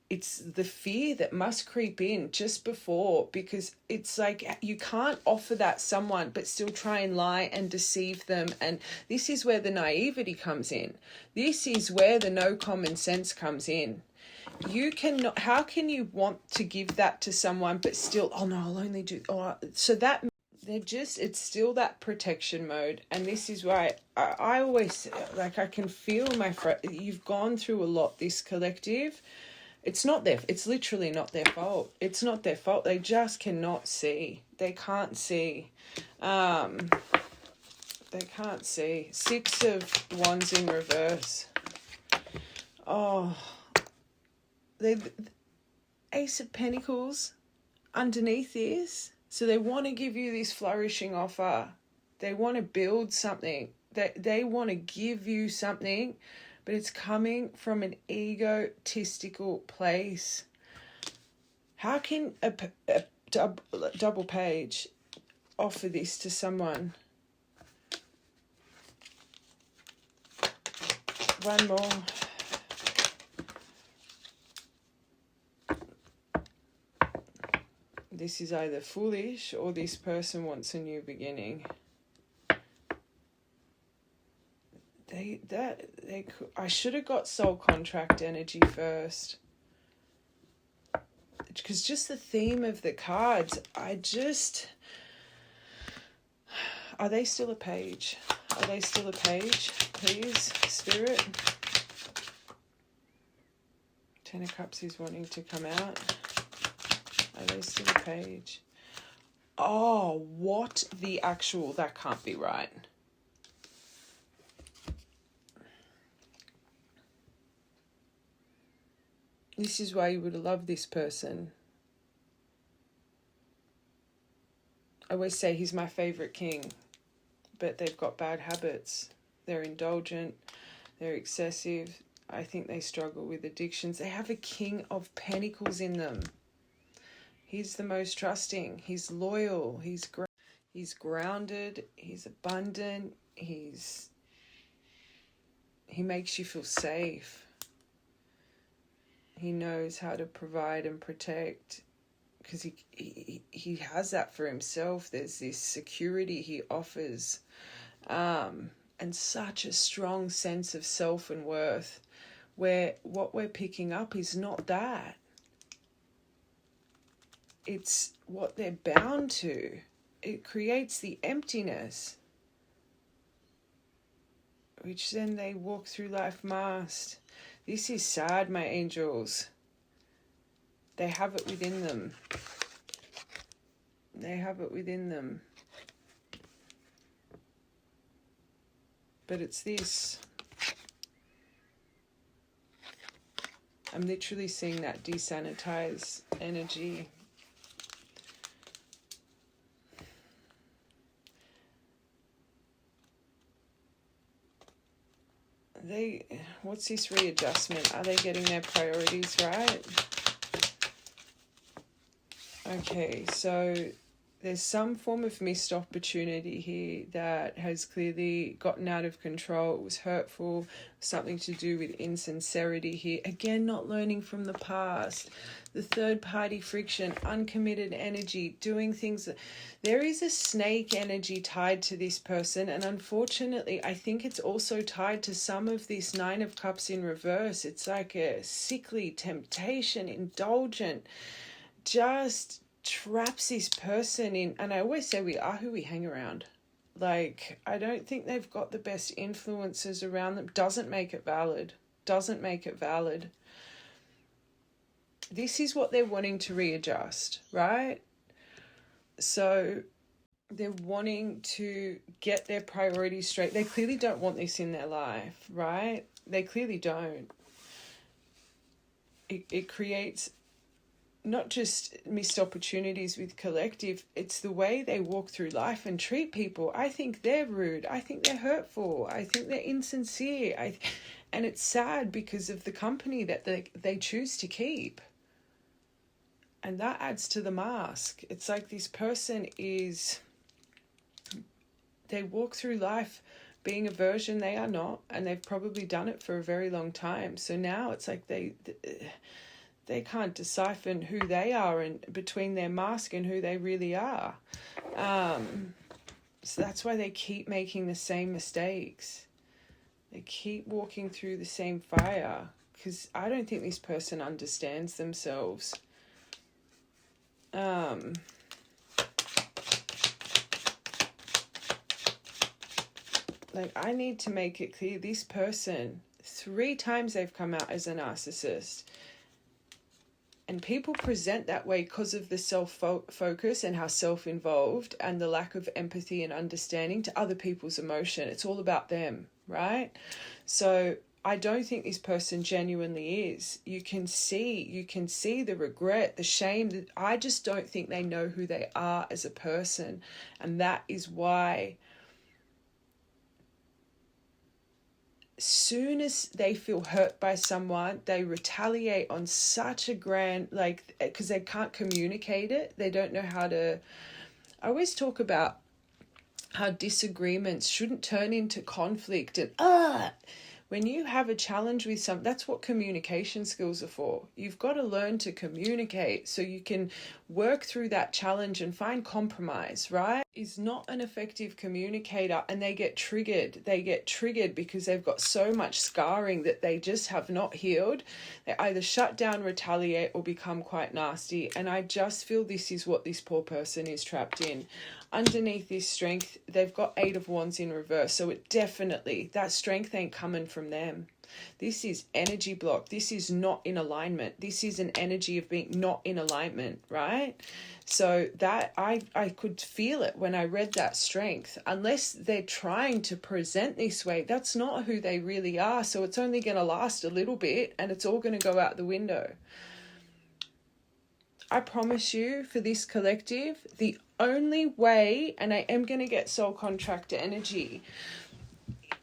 it's the fear that must creep in just before, because it's like you can't offer that someone but still try and lie and deceive them. And this is where the naivety comes in. This is where the no common sense comes in. You cannot, how can you want to give that to someone but still, oh no, I'll only do, so that it's still that protection mode. And this is why I always, like, I can feel you've gone through a lot, this collective. It's literally not their fault. It's not their fault. They just cannot see. They can't see. They can't see. 6 of Wands in reverse. Oh. The Ace of Pentacles underneath this. So they want to give you this flourishing offer. They want to build something. They want to give you something, but it's coming from an egotistical place. How can a double page offer this to someone? One more. This is either foolish or this person wants a new beginning. I should have got soul contract energy first. Because just the theme of the cards, are they still a page? Are they still a page? Please, Spirit. 10 of Cups is wanting to come out. Are they still a page? Oh, what the actual, that can't be right. This is why you would love this person. I always say he's my favorite king, but they've got bad habits. They're indulgent, they're excessive. I think they struggle with addictions. They have a King of Pentacles in them. He's the most trusting. He's loyal. He's grounded. He's abundant. He makes you feel safe. He knows how to provide and protect because he has that for himself. There's this security he offers, and such a strong sense of self and worth, where what we're picking up is not that. It's what they're bound to. It creates the emptiness, which then they walk through life masked. This is sad, my angels. They have it within them. They have it within them. But it's this. I'm literally seeing that desanitize energy. what's this readjustment? Are they getting their priorities right? Okay, so there's some form of missed opportunity here that has clearly gotten out of control. It was hurtful, something to do with insincerity here. Again, not learning from the past. The third party friction, uncommitted energy, doing things. There is a snake energy tied to this person, and unfortunately, I think it's also tied to some of this Nine of Cups in reverse. It's like a sickly temptation, indulgent, just traps this person in. And I always say we are who we hang around. Like, I don't think they've got the best influences around them. Doesn't make it valid. This is what they're wanting to readjust, right? So they're wanting to get their priorities straight. They clearly don't want this in their life, right? They clearly don't. It creates not just missed opportunities with collective, it's the way they walk through life and treat people. I think they're rude. I think they're hurtful. I think they're insincere. And it's sad because of the company that they choose to keep. And that adds to the mask. It's like this person they walk through life being a version they are not, and they've probably done it for a very long time. So now it's like they can't decipher who they are and between their mask and who they really are. So that's why they keep making the same mistakes. They keep walking through the same fire, because I don't think this person understands themselves. Like, I need to make it clear, this person, 3 times they've come out as a narcissist. And people present that way because of the self-focus and how self-involved and the lack of empathy and understanding to other people's emotion. It's all about them, right? So I don't think this person genuinely is. You can see the regret, the shame. I just don't think they know who they are as a person. And that is why soon as they feel hurt by someone, they retaliate on such a grand, because they can't communicate it. They don't know how to. I always talk about how disagreements shouldn't turn into conflict and when you have a challenge with something, that's what communication skills are for. You've got to learn to communicate so you can work through that challenge and find compromise, right? Is not an effective communicator, and they get triggered. They get triggered because they've got so much scarring that they just have not healed. They either shut down, retaliate, or become quite nasty. And I just feel this is what this poor person is trapped in. Underneath this strength, they've got 8 of Wands in reverse. So it definitely, that strength ain't coming from them. This is energy block. This is not in alignment. This is an energy of being not in alignment, right? So that I could feel it when I read that strength. Unless they're trying to present this way, that's not who they really are. So it's only going to last a little bit and it's all going to go out the window. I promise you, for this collective, the only way, and I am going to get soul contractor energy,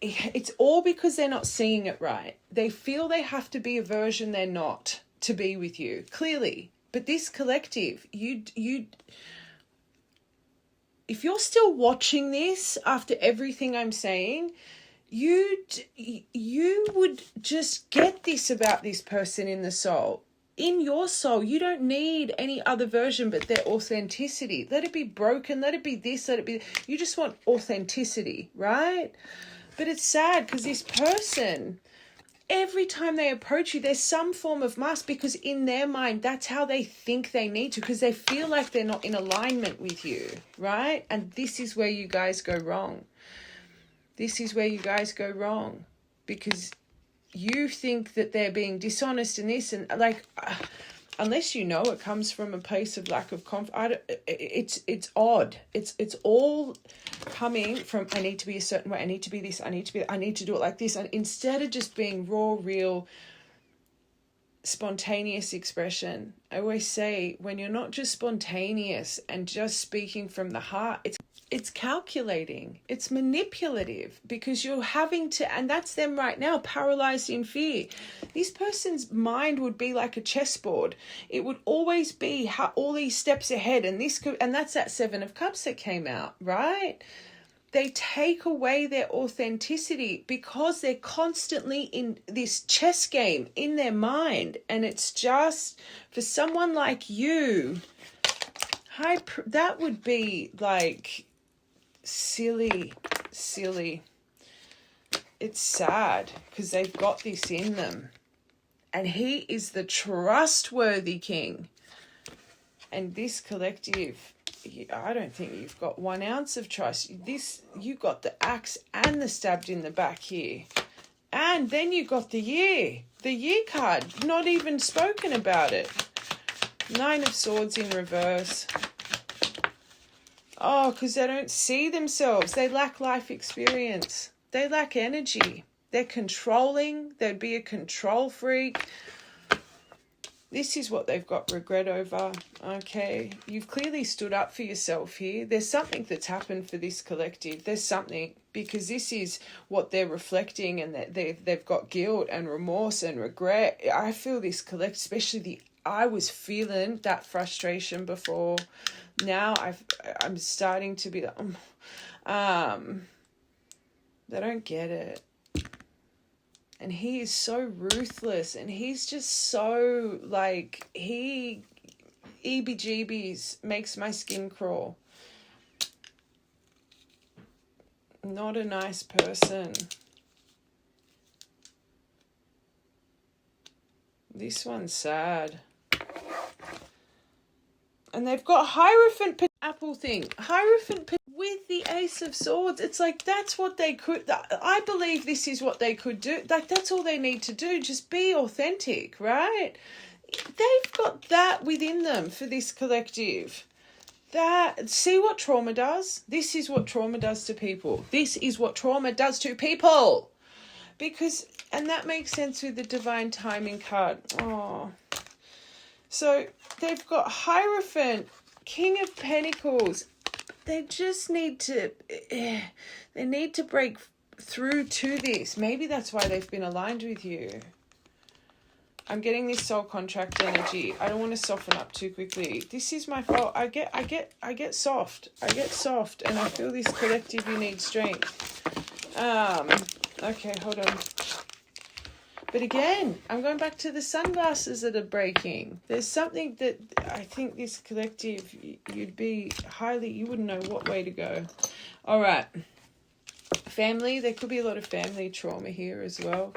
it's all because they're not seeing it right. They feel they have to be a version they're not to be with you, clearly. But this collective, if you're still watching this after everything I'm saying, you would just get this about this person in the soul. In your soul, you don't need any other version but their authenticity. Let it be broken, let it be this, let it be... You just want authenticity, right? But it's sad because this person, every time they approach you, there's some form of mask, because in their mind, that's how they think they need to, because they feel like they're not in alignment with you, right? And this is where you guys go wrong. This is where you guys go wrong, because you think that they're being dishonest in this, and unless you know it comes from a place of lack of confidence, it's odd. It's all coming from, I need to be a certain way, I need to be this, I need to do it like this, and instead of just being raw, real, spontaneous expression. I always say, when you're not just spontaneous and just speaking from the heart, it's calculating, it's manipulative, because you're having to, and that's them right now, paralyzed in fear. This person's mind would be like a chessboard. It would always be how all these steps ahead, and this could, and that's that Seven of Cups that came out, right? They take away their authenticity because they're constantly in this chess game in their mind. And it's just, for someone like you, that would be like silly. It's sad because they've got this in them. And he is the trustworthy king. And this collective, I don't think you've got 1 ounce of trust. You got the axe and the stabbed in the back here. And then you got the year card, not even spoken about it. 9 of Swords in reverse. Oh, because they don't see themselves. They lack life experience. They lack energy. They're controlling. They'd be a control freak. This is what they've got regret over. Okay, you've clearly stood up for yourself here. There's something that's happened for this collective. There's something, because this is what they're reflecting, and that they've got guilt and remorse and regret. I feel this collective, especially I was feeling that frustration before. Now I'm starting to be like, they don't get it. And he is so ruthless, and he's just so like, EBGBs, makes my skin crawl. Not a nice person. This one's sad. And they've got Hierophant apple thing. Hierophant with the Ace of Swords. It's like, that's what they could, I believe this is what they could do. Like, that's all they need to do. Just be authentic, right? They've got that within them for this collective. See what trauma does? This is what trauma does to people. This is what trauma does to people. Because, and that makes sense with the Divine Timing card. Oh. So they've got Hierophant, King of Pentacles. They just need to, break through to this. Maybe that's why they've been aligned with you. I'm getting this soul contract energy. I don't want to soften up too quickly. This is my fault. I get soft. I get soft, and I feel this collective, you need strength. Okay, hold on. But again, I'm going back to the sunglasses that are breaking. There's something that I think this collective, you wouldn't know what way to go. All right. Family, there could be a lot of family trauma here as well.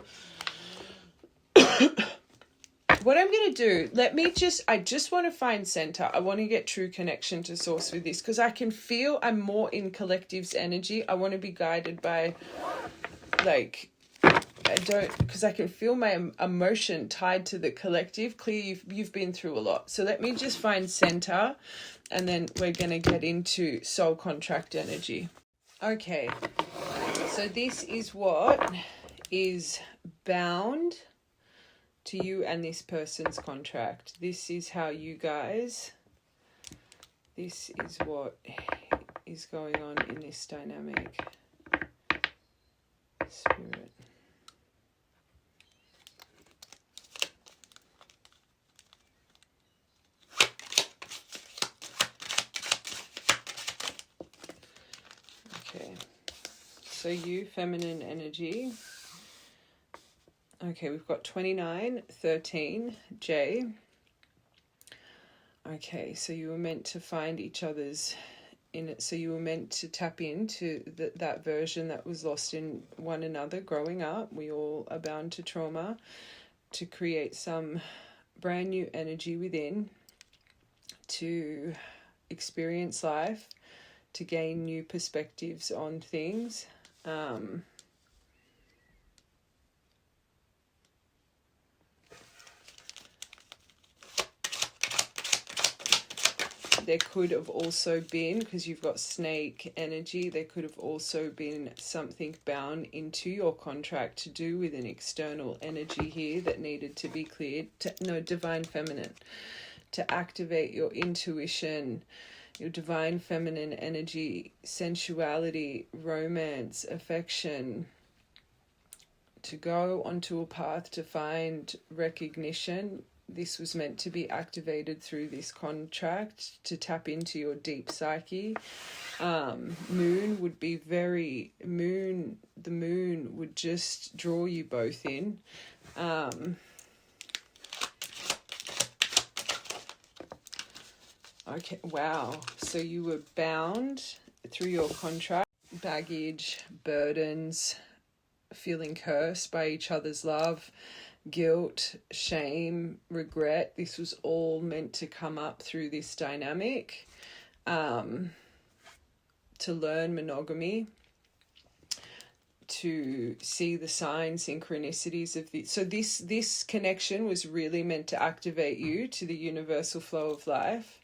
What I'm going to do, I just want to find center. I want to get true connection to source with this, because I can feel I'm more in collective's energy. I want to be guided by, like, because I can feel my emotion tied to the collective. Clear, you've been through a lot. So let me just find center, and then we're going to get into soul contract energy. Okay, so this is what is bound to you and this person's contract. This is how you guys, this is what is going on in this dynamic. Spirit. Okay, so you, feminine energy. Okay, we've got 29, 13, J. Okay, so you were meant to find each other's in it. So you were meant to tap into that version that was lost in one another growing up. We all are bound to trauma, to create some brand new energy within, to experience life, to gain new perspectives on things. There could have also been, because you've got snake energy, there could have also been something bound into your contract to do with an external energy here that needed to be cleared. Divine feminine. To activate your intuition, your divine feminine energy, sensuality, romance, affection, to go onto a path to find recognition. This was meant to be activated through this contract to tap into your deep psyche. Moon would be the moon would just draw you both in. Okay, wow. So you were bound through your contract, baggage, burdens, feeling cursed by each other's love, guilt, shame, regret. This was all meant to come up through this dynamic, to learn monogamy, to see the signs, synchronicities of the. So this connection was really meant to activate you to the universal flow of life.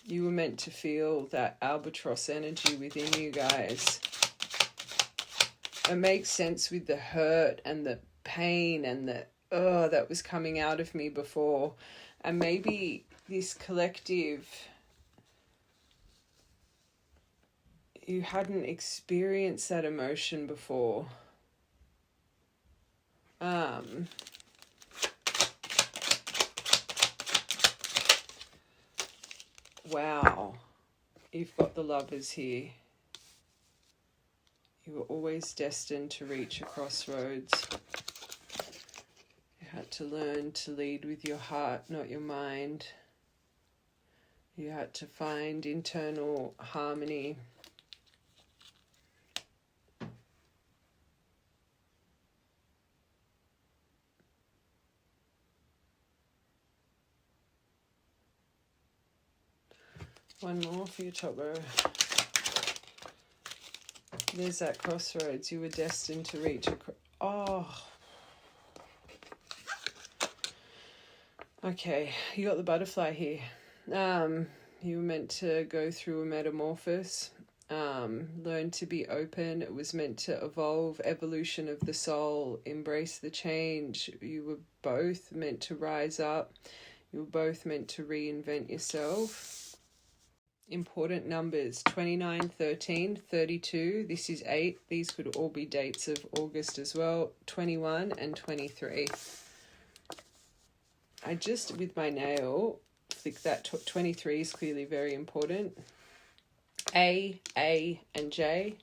You were meant to feel that albatross energy within you guys. It makes sense with the hurt and the pain and the that was coming out of me before. And maybe this collective, you hadn't experienced that emotion before. Wow. You've got the Lovers here. You were always destined to reach a crossroads. You had to learn to lead with your heart, not your mind. You had to find internal harmony. One more for your top row. There's that crossroads. You were destined to reach Okay, you got the butterfly here. You were meant to go through a metamorphosis, learn to be open. It was meant to evolve, evolution of the soul, embrace the change. You were both meant to rise up. You were both meant to reinvent yourself. Important numbers: 29, 13, 32. This is 8. These could all be dates of August as well. 21 and 23. I just, with my nail, flick that. 23 is clearly very important. A, and J.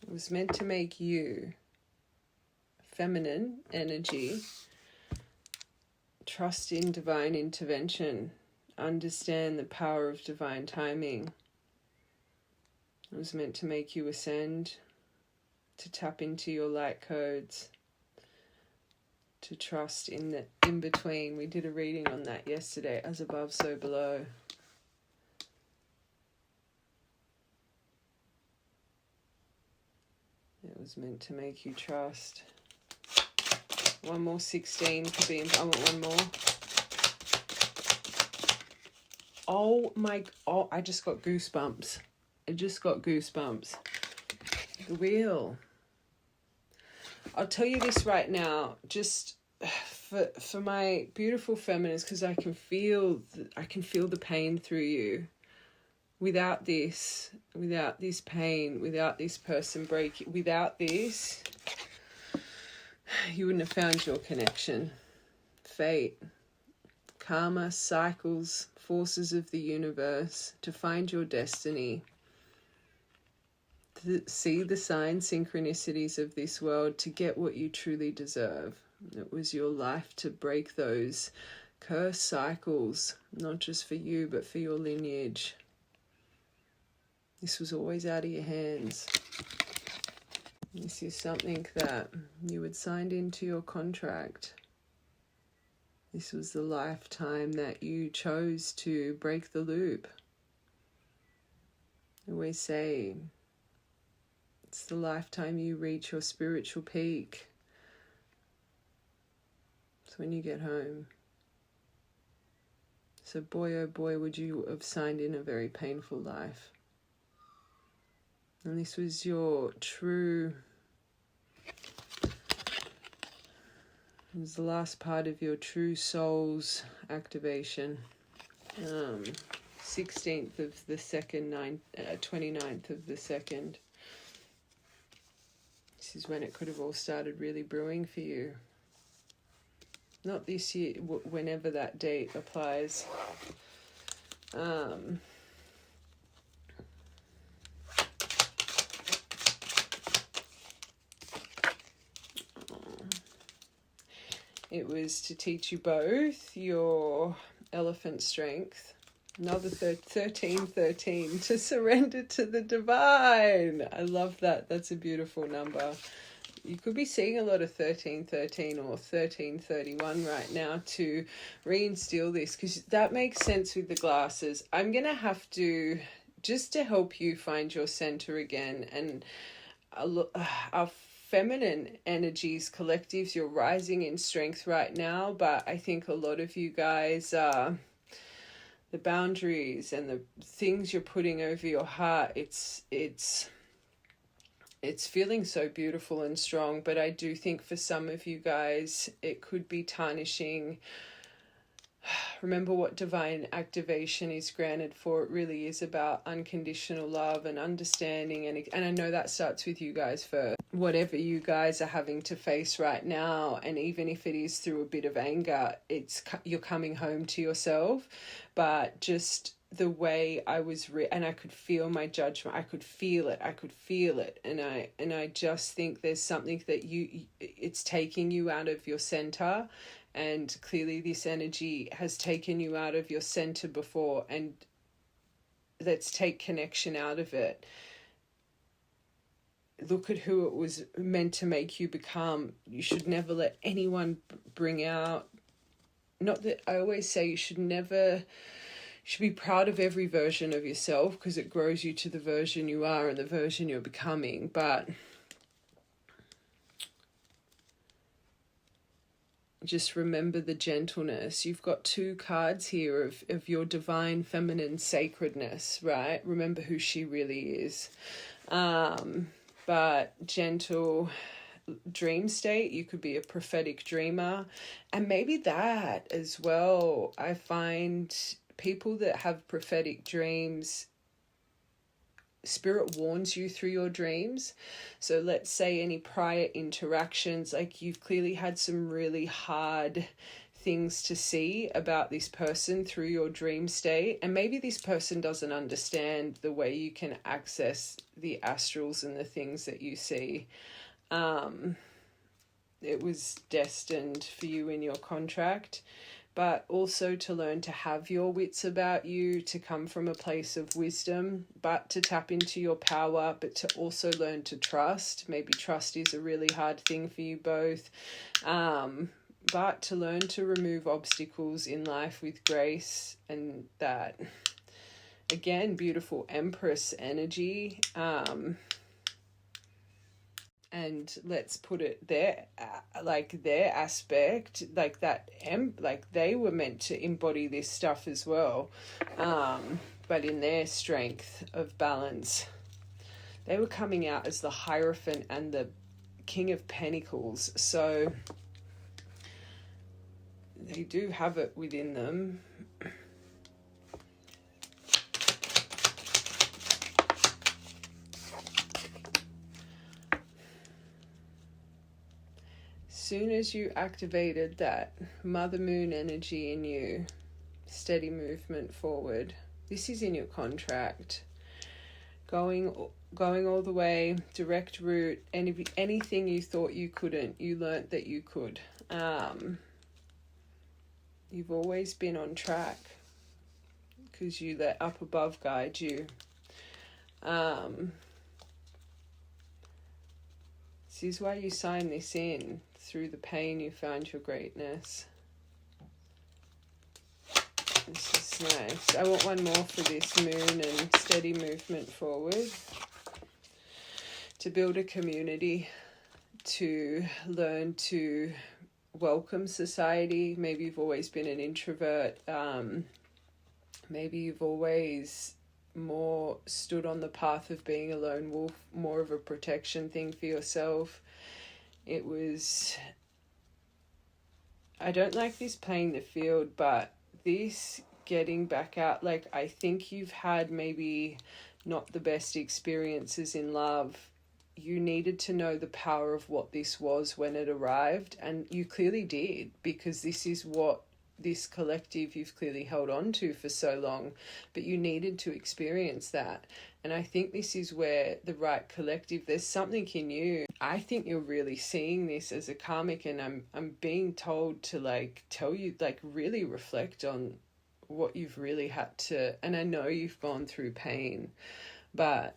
It was meant to make you, feminine energy, trust in divine intervention, understand the power of divine timing. It was meant to make you ascend, to tap into your light codes, to trust in the in-between. We did a reading on that yesterday, as above, so below. It was meant to make you trust. One more, 16 could be. I want one more. I just got goosebumps. The wheel. I'll tell you this right now, just for my beautiful feminists, because I can feel the pain through you. Without this pain, without this person breaking, without this, you wouldn't have found your connection. Fate, karma, cycles, forces of the universe, to find your destiny, to see the signs, synchronicities of this world, to get what you truly deserve. It was your life to break those curse cycles, not just for you, but for your lineage. This was always out of your hands. This is something that you had signed into your contract. This was the lifetime that you chose to break the loop. I always say, it's the lifetime you reach your spiritual peak. It's when you get home. So boy, oh boy, would you have signed in a very painful life. And this was your true, it was the last part of your true soul's activation. 16th of the 2nd, 29th of the 2nd. This is when it could have all started really brewing for you. Not this year, whenever that date applies. It was to teach you both your elephant strength. Another 1313, to surrender to the divine. I love that. That's a beautiful number. You could be seeing a lot of 1313 or 1331 right now to reinstill this, because that makes sense with the glasses. I'm going to have to, just to help you find your center again, and our feminine energies, collectives, you're rising in strength right now, but I think a lot of you guys are... the boundaries and the things you're putting over your heart, it's feeling so beautiful and strong, but I do think for some of you guys it could be tarnishing. Remember what divine activation is granted for. It really is about unconditional love and understanding, and I know that starts with you guys first. Whatever you guys are having to face right now, and even if it is through a bit of anger, you're coming home to yourself. But just the way I was and I could feel my judgment, I could feel it, and I just think there's something that it's taking you out of your center. And clearly this energy has taken you out of your center before, and let's take connection out of it. Look at who it was meant to make you become. You should never let anyone bring out, not that I always say you should be proud of every version of yourself, because it grows you to the version you are and the version you're becoming, but just remember the gentleness. You've got 2 cards here of your divine feminine sacredness, right? Remember who she really is. But gentle dream state, you could be a prophetic dreamer, and maybe that as well. I find people that have prophetic dreams, spirit warns you through your dreams. So let's say any prior interactions, like you've clearly had some really hard things to see about this person through your dream state, and maybe this person doesn't understand the way you can access the astrals and the things that you see. It was destined for you in your contract, but also to learn to have your wits about you, to come from a place of wisdom, but to tap into your power, but to also learn to trust. Maybe trust is a really hard thing for you both, but to learn to remove obstacles in life with grace. And that, again, beautiful Empress energy. And let's put it there, like their aspect, like that, like they were meant to embody this stuff as well, but in their strength of balance. They were coming out as the Hierophant and the King of Pentacles, so they do have it within them. Soon as you activated that Mother Moon energy in you, steady movement forward. This is in your contract. Going all the way, direct route, anything you thought you couldn't, you learnt that you could. You've always been on track because you let up above guide you. This is why you sign this in. Through the pain you found your greatness. This is nice. I want one more for this moon and steady movement forward. To build a community, to learn to welcome society. Maybe you've always been an introvert. Maybe you've always more stood on the path of being a lone wolf, more of a protection thing for yourself. It was, I don't like this playing the field, but this getting back out, like, I think you've had maybe not the best experiences in love. You needed to know the power of what this was when it arrived, and you clearly did, because this is what this collective you've clearly held on to for so long, but you needed to experience that. And I think this is where the right collective, there's something in you. I think you're really seeing this as a karmic, and I'm being told to like tell you, like, really reflect on what you've really had to, and I know you've gone through pain, but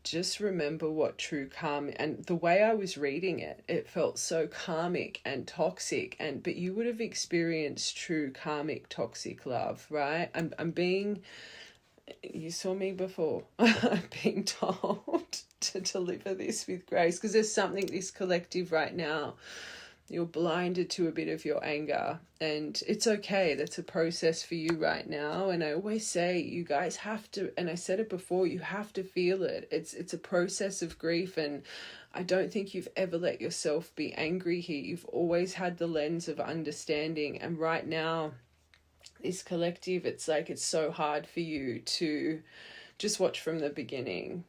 just remember what true karma, and the way I was reading it, it felt so karmic and toxic, but you would have experienced true karmic toxic love, right? I'm being, you saw me before, I'm being told to deliver this with grace, because there's something, this collective right now, you're blinded to a bit of your anger, and it's okay. That's a process for you right now. And I always say, you guys have to, and I said it before, you have to feel it. It's a process of grief, and I don't think you've ever let yourself be angry here. You've always had the lens of understanding, and right now, this collective, it's like it's so hard for you to just watch from the beginning.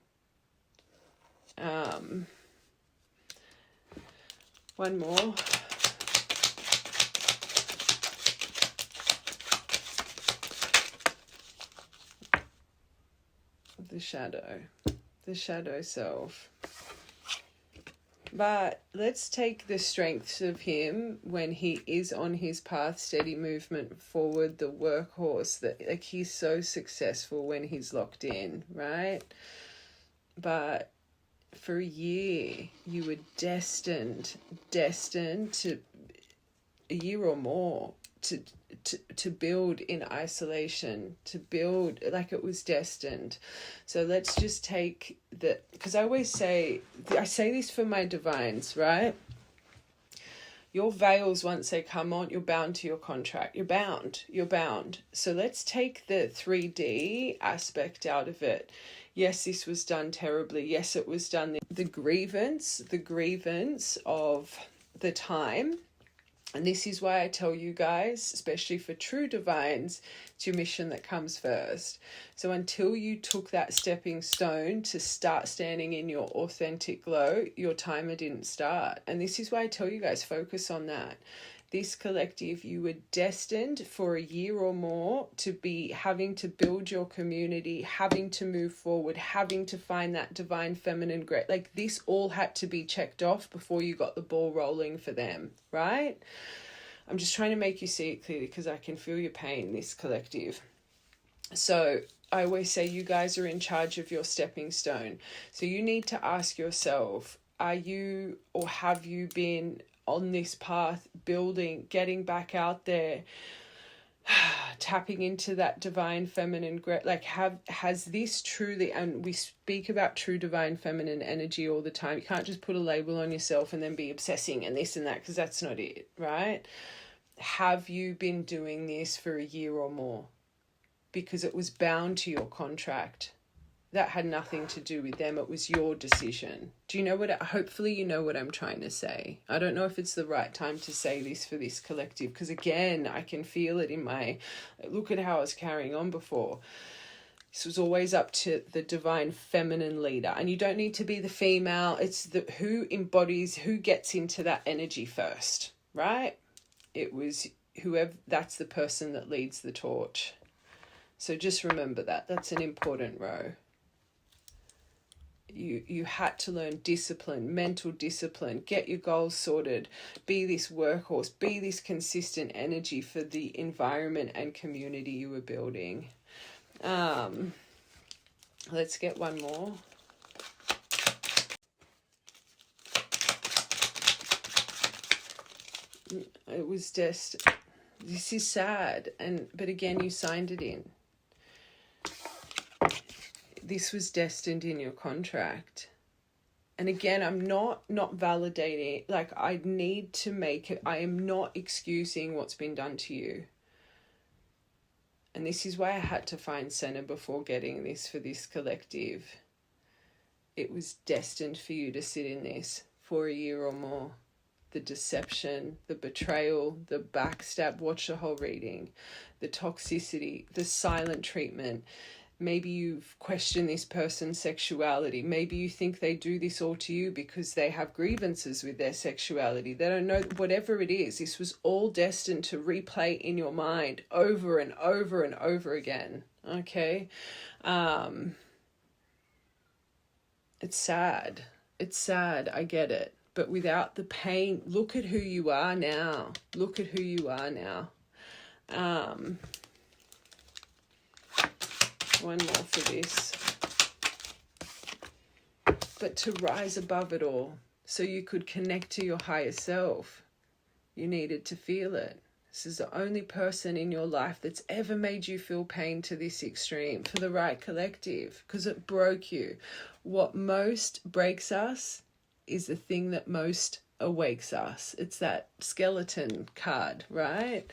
One more. The shadow self. But let's take the strengths of him when he is on his path, steady movement forward, the workhorse, that like he's so successful when he's locked in, right? But for a year, you were destined to, a year or more, to build in isolation, to build like it was destined. So let's just take the, because I say this for my divines, right? Your veils, once they come on, you're bound to your contract. You're bound. So let's take the 3D aspect out of it. Yes, this was done terribly. Yes, it was done. The grievance of the time. And this is why I tell you guys, especially for true divines, it's your mission that comes first. So until you took that stepping stone to start standing in your authentic glow, your timer didn't start. And this is why I tell you guys, focus on that. This collective, you were destined for a year or more to be having to build your community, having to move forward, having to find that divine feminine great. Like this all had to be checked off before you got the ball rolling for them, right? I'm just trying to make you see it clearly because I can feel your pain, this collective. So I always say you guys are in charge of your stepping stone. So you need to ask yourself, are you or have you been on this path, building, getting back out there, tapping into that divine feminine, like has this truly, and we speak about true divine feminine energy all the time. You can't just put a label on yourself and then be obsessing and this and that, because that's not it, right? Have you been doing this for a year or more? Because it was bound to your contract. That had nothing to do with them. It was your decision. Do you know hopefully you know what I'm trying to say. I don't know if it's the right time to say this for this collective, because again, I can feel it in my, look at how I was carrying on before. This was always up to the divine feminine leader. And you don't need to be the female. It's who embodies, who gets into that energy first, right? It was whoever, that's the person that leads the torch. So just remember that. That's an important row. You had to learn discipline, mental discipline, get your goals sorted, be this workhorse, be this consistent energy for the environment and community you were building. Let's get one more. It was just, this is sad, but again, you signed it in. This was destined in your contract. And again, I'm not validating, like I need to make it, I am not excusing what's been done to you. And this is why I had to find center before getting this for this collective. It was destined for you to sit in this for a year or more. The deception, the betrayal, the backstab, watch the whole reading, the toxicity, the silent treatment. Maybe you've questioned this person's sexuality. Maybe you think they do this all to you because they have grievances with their sexuality. They don't know, whatever it is, this was all destined to replay in your mind over and over and over again. Okay? It's sad. It's sad. I get it. But without the pain, look at who you are now. Look at who you are now. One more for this. But to rise above it all, so you could connect to your higher self, you needed to feel it. This is the only person in your life that's ever made you feel pain to this extreme, for the right collective, because it broke you. What most breaks us is the thing that most awakes us. It's that skeleton card, right?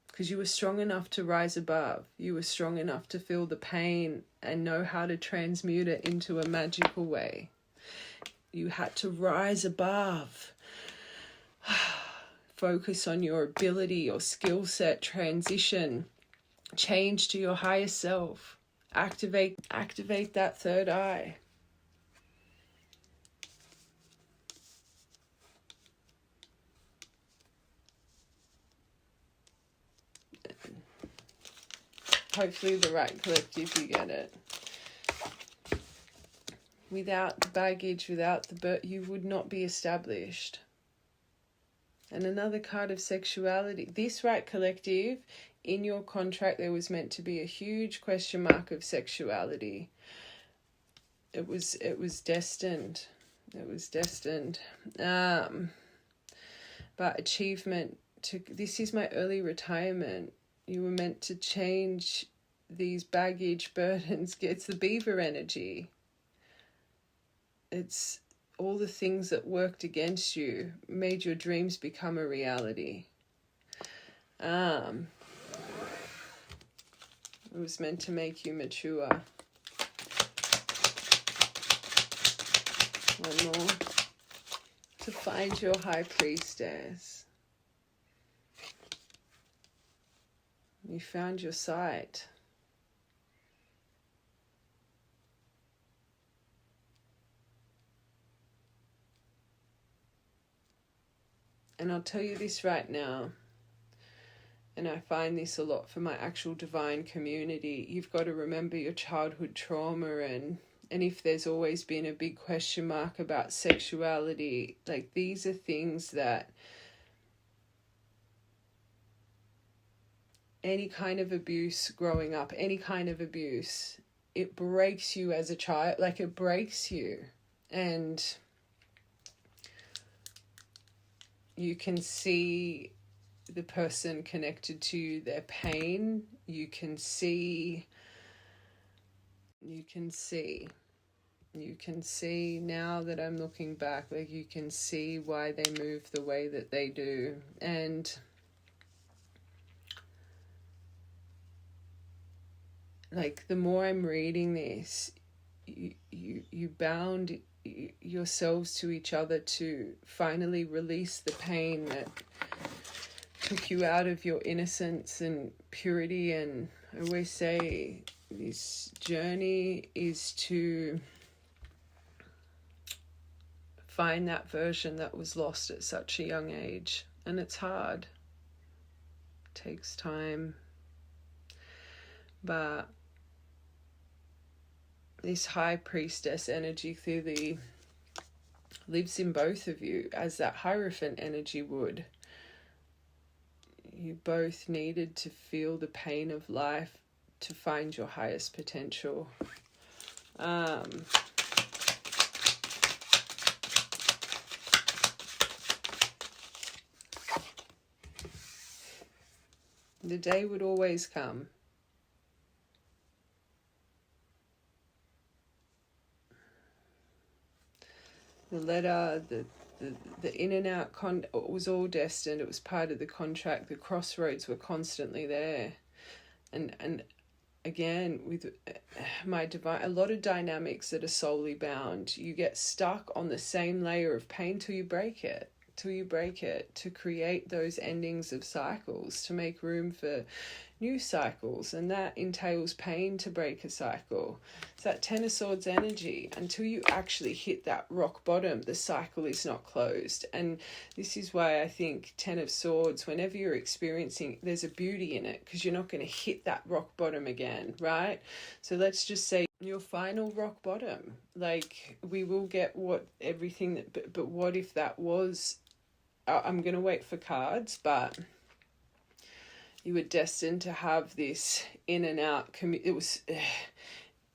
Because you were strong enough to rise above. You were strong enough to feel the pain and know how to transmute it into a magical way. You had to rise above. Focus on your ability, your skill set, transition, change to your higher self. Activate that third eye. Hopefully the right collective, you get it. Without the baggage, without the you would not be established. And another card of sexuality. This right collective, in your contract, there was meant to be a huge question mark of sexuality. It was destined. It was destined. But achievement, this is my early retirement. You were meant to change these baggage burdens. It's the beaver energy. It's all the things that worked against you, made your dreams become a reality. It was meant to make you mature. One more. To find your high priestess. You found your sight. And I'll tell you this right now, and I find this a lot for my actual divine community. You've got to remember your childhood trauma, and if there's always been a big question mark about sexuality, like these are things that any kind of abuse growing up, any kind of abuse, it breaks you as a child, like it breaks you. And you can see the person connected to their pain. You can see now that I'm looking back, like you can see why they move the way that they do. And like the more I'm reading this, you bound yourselves to each other to finally release the pain that took you out of your innocence and purity. And I always say this journey is to find that version that was lost at such a young age. And it's hard. It takes time. But this high priestess energy clearly lives in both of you, as that Hierophant energy would. You both needed to feel the pain of life to find your highest potential. The day would always come. The letter, the in and out was all destined. It was part of the contract. The crossroads were constantly there. And again, with my divine, a lot of dynamics that are soully bound, you get stuck on the same layer of pain till you break it, to create those endings of cycles, to make room for new cycles, and that entails pain to break a cycle. It's that Ten of Swords energy. Until you actually hit that rock bottom, the cycle is not closed. And this is why I think Ten of Swords, whenever you're experiencing, there's a beauty in it, because you're not going to hit that rock bottom again, right? So let's just say your final rock bottom, like, we will get what everything that, but what if that was, I'm going to wait for cards, but you were destined to have this in and out. It was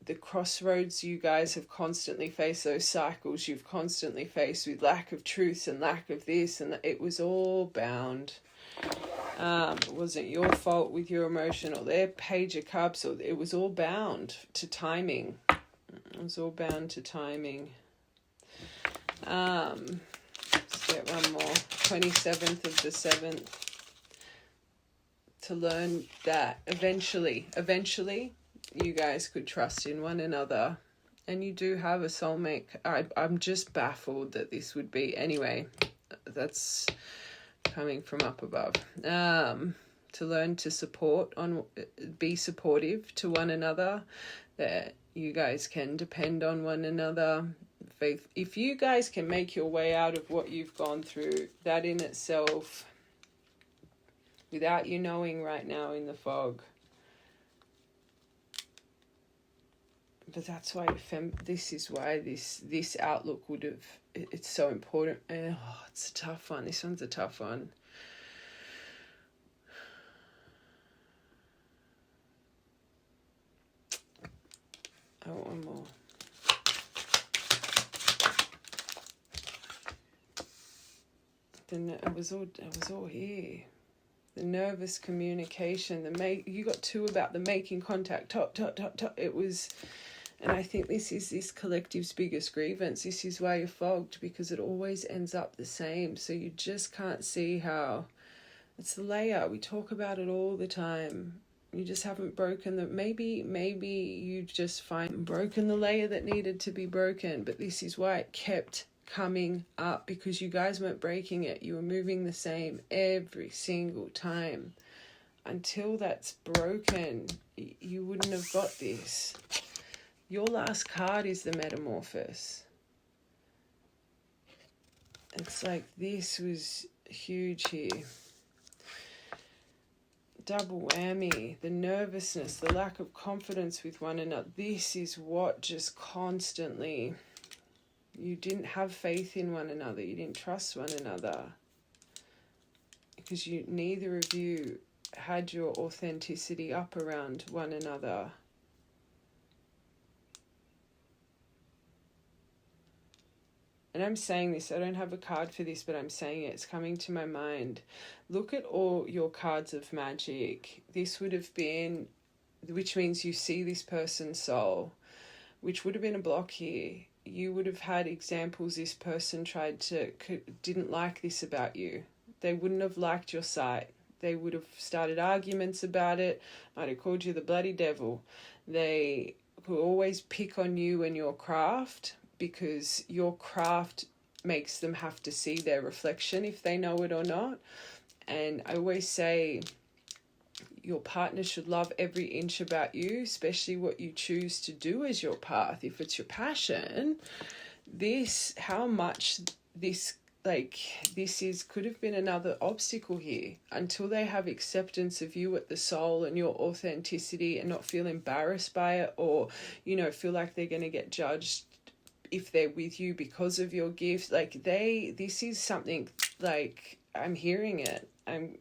the crossroads you guys have constantly faced, those cycles you've constantly faced with lack of truth and lack of this, and it was all bound. It wasn't your fault with your emotion or their Page of Cups, or it was all bound to timing. It was all bound to timing. Let's get one more. 27th of the 7th. To learn that eventually you guys could trust in one another, and you do have a soulmate. I'm just baffled that this would be, anyway, that's coming from up above. To learn to be supportive to one another, that you guys can depend on one another. Faith, if you guys can make your way out of what you've gone through, that in itself, without you knowing right now in the fog. But that's why this is why this outlook would have, it's so important. Oh, it's a tough one. This one's a tough one. Oh, one more. Then it was all here. The nervous communication, you got two about the making contact, top. It was, and I think this is this collective's biggest grievance. This is why you're fogged, because it always ends up the same. So you just can't see how, it's the layer. We talk about it all the time. You just haven't broken the, maybe you just broken the layer that needed to be broken. But this is why it kept coming up, because you guys weren't breaking it. You were moving the same every single time. Until that's broken, you wouldn't have got this. Your last card is the Metamorphosis. It's like this was huge here. Double whammy, the nervousness, the lack of confidence with one another. This is what just constantly, you didn't have faith in one another. You didn't trust one another, because neither of you had your authenticity up around one another. And I'm saying this, I don't have a card for this, but I'm saying it. It's coming to my mind. Look at all your cards of magic. This would have been, which means you see this person's soul, which would have been a block here. You would have had examples this person didn't like this about you. They wouldn't have liked your sight. They would have started arguments about it, might have called you the bloody devil. They will always pick on you and your craft, because your craft makes them have to see their reflection if they know it or not. And I always say your partner should love every inch about you, especially what you choose to do as your path. If it's your passion, how much this could have been another obstacle here, until they have acceptance of you at the soul and your authenticity, and not feel embarrassed by it, or, feel like they're going to get judged if they're with you because of your gift. This is something, I'm hearing it. I'm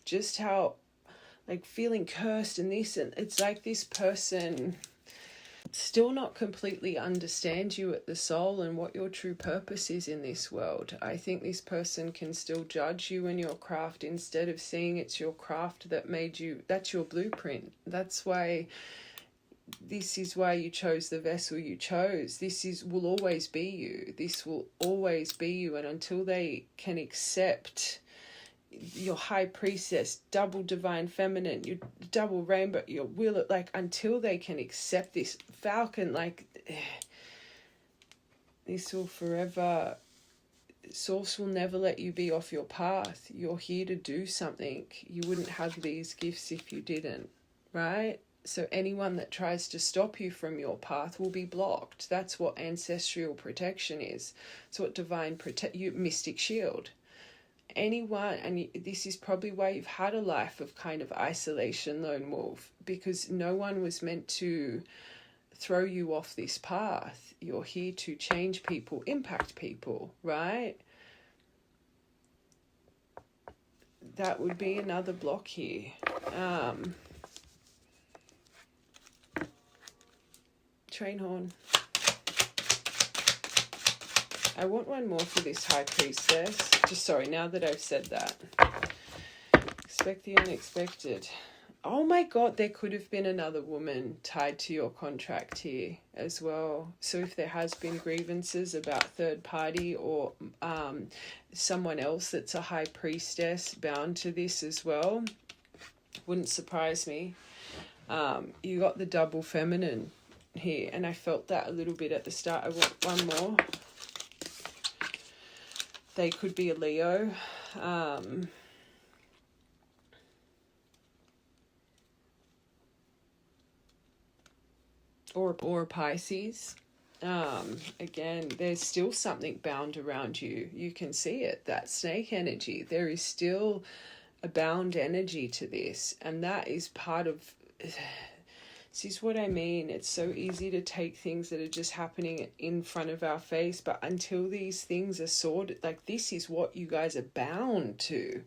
just how, feeling cursed and this, and it's like this person still not completely understands you at the soul and what your true purpose is in this world. I think this person can still judge you and your craft, instead of seeing it's your craft that made you, that's your blueprint. That's why this is why you chose the vessel you chose. Will always be you. This will always be you. And until they can accept your high priestess, double divine feminine, your double rainbow, your will, like, until they can accept this falcon, like, this will forever, Source will never let you be off your path. You're here to do something. You wouldn't have these gifts if you didn't, right? So anyone that tries to stop you from your path will be blocked. That's what ancestral protection is. It's what divine mystic shield. Anyone, and this is probably why you've had a life of kind of isolation, lone wolf, because no one was meant to throw you off this path. You're here to change people, impact people, right? That would be another block here. Train horn. I want one more for this high priestess. Just sorry, now that I've said that. Expect the unexpected. Oh my God, there could have been another woman tied to your contract here as well. So if there has been grievances about third party or someone else that's a high priestess bound to this as well, wouldn't surprise me. You got the double feminine here, and I felt that a little bit at the start. I want one more. They could be a Leo. Or Pisces. Again, there's still something bound around you. You can see it, that snake energy. There is still a bound energy to this, and that is part of, this is what I mean. It's so easy to take things that are just happening in front of our face, but until these things are sorted, like, this is what you guys are bound to.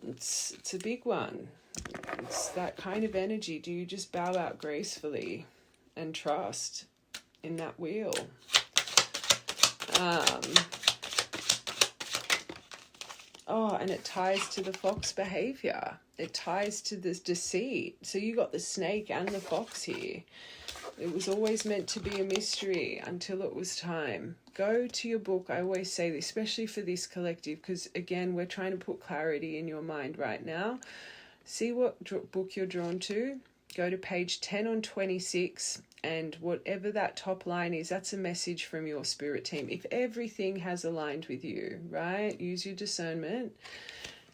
It's a big one. It's that kind of energy. Do you just bow out gracefully and trust in that wheel? And it ties to the fox behavior. It ties to this deceit. So you got the snake and the fox here. It was always meant to be a mystery until it was time. Go to your book. I always say this, especially for this collective, because again, we're trying to put clarity in your mind right now. See what book you're drawn to. Go to page 10 on 26, and whatever that top line is, that's a message from your spirit team. If everything has aligned with you, right? Use your discernment.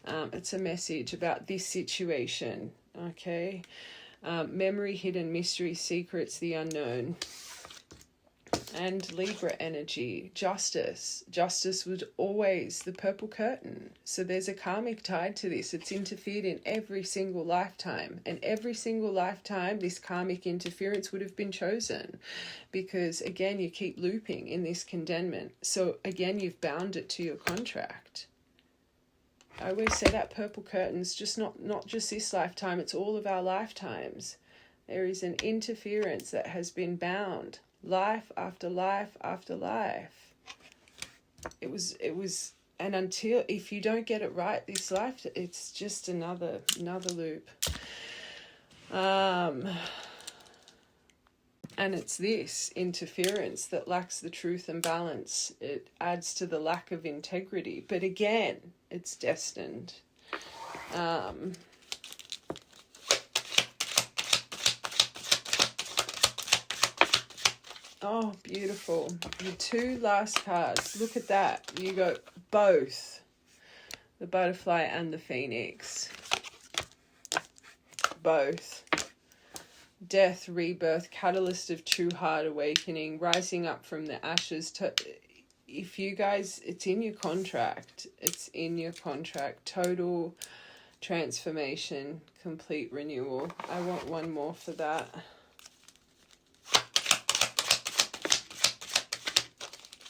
It's a message about this situation, okay? Memory, hidden, mystery, secrets, the unknown. And Libra energy, justice. Justice was always the purple curtain. So there's a karmic tied to this. It's interfered in every single lifetime. And every single lifetime, this karmic interference would have been chosen. Because, again, you keep looping in this condemnment. So, again, you've bound it to your contract. I always say that purple curtain's just not just this lifetime, it's all of our lifetimes. There is an interference that has been bound. Life after life after life. It was, and until, if you don't get it right this life, it's just another loop. And it's this interference that lacks the truth and balance. It adds to the lack of integrity. But again, it's destined. Oh, beautiful. Your two last cards. Look at that. You got both. The butterfly and the phoenix. Both. Death, rebirth, catalyst of true heart awakening, rising up from the ashes. If you guys, it's in your contract. It's in your contract. Total transformation, complete renewal. I want one more for that.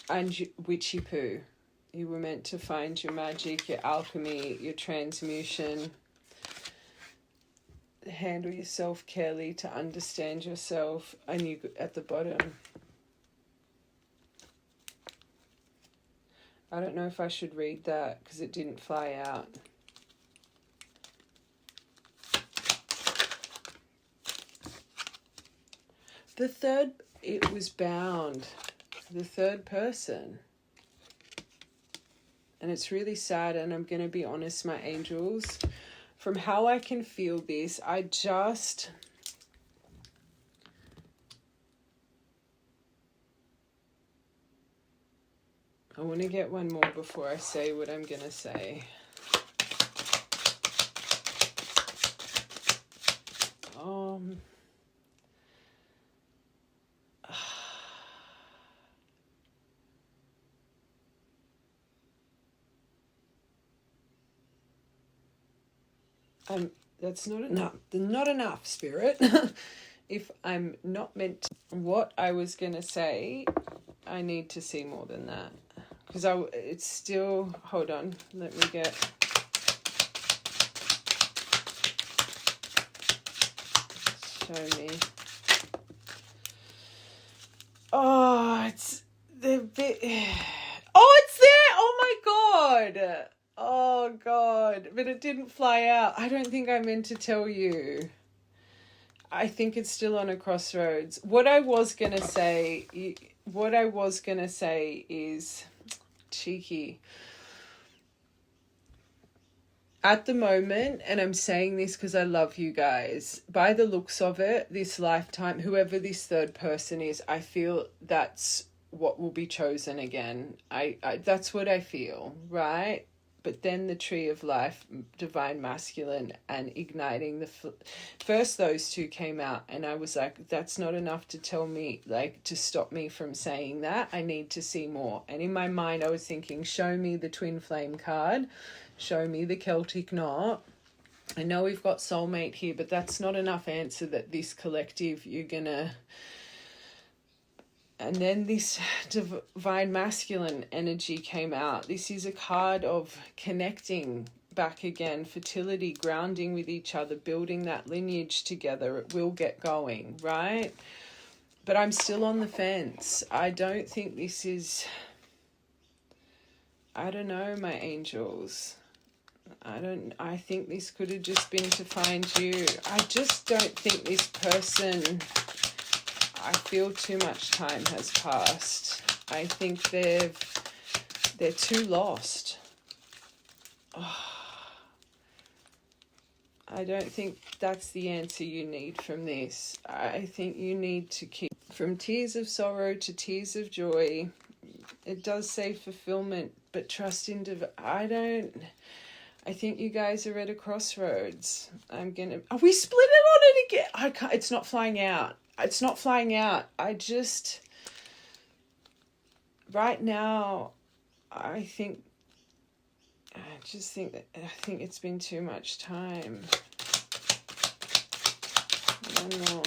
And witchy poo. You were meant to find your magic, your alchemy, your transmutation. Handle yourself carefully to understand yourself. And you at the bottom. I don't know if I should read that because it didn't fly out. It was bound. The third person. And it's really sad, and I'm going to be honest, my angels, from how I can feel this, I want to get one more before I say what I'm going to say. That's not enough. Not enough, Spirit. If I'm not meant to, what I was going to say, I need to see more than that. Because it's still, hold on, let me get, show me. Oh, it's the bit, oh, it's there, oh my God. Oh God, but it didn't fly out. I don't think I meant to tell you. I think it's still on a crossroads. What I was going to say is cheeky. At the moment, and I'm saying this because I love you guys, by the looks of it, this lifetime, whoever this third person is, I feel that's what will be chosen again. I that's what I feel, right? But then the tree of life, divine masculine, and igniting the first, those two came out, and I was like, that's not enough to tell me, like, to stop me from saying that. I need to see more. And in my mind, I was thinking, show me the twin flame card, show me the Celtic knot. I know we've got soulmate here, but that's not enough answer that this collective, you're gonna. And then this divine masculine energy came out. This is a card of connecting back again, fertility, grounding with each other, building that lineage together. It will get going, right? But I'm still on the fence. I don't think this is, I don't know, my angels. I think this could have just been to find you. I just don't think this person, I feel too much time has passed. I think they're too lost. Oh, I don't think that's the answer you need from this. I think you need to keep from tears of sorrow to tears of joy. It does say fulfillment, but trust in I think you guys are at a crossroads. Are we split it on it again? I can't, it's not flying out. It's not flying out. I just, right now, I think it's been too much time. One more.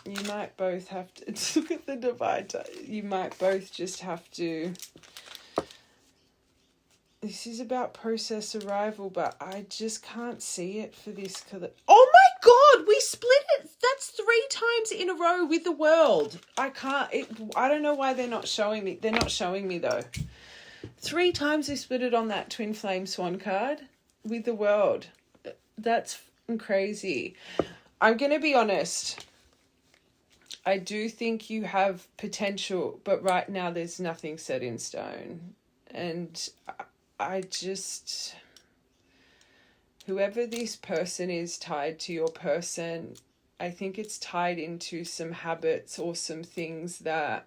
You might both have to, look at the divide. You might both just have to, this is about process arrival, but I just can't see it for this. Oh my God, we split it. That's 3 times in a row with the world. I don't know why they're not showing me. They're not showing me though. 3 times they split it on that twin flame swan card with the world. That's crazy. I'm going to be honest. I do think you have potential, but right now there's nothing set in stone. And I just, whoever this person is tied to your person, I think it's tied into some habits or some things that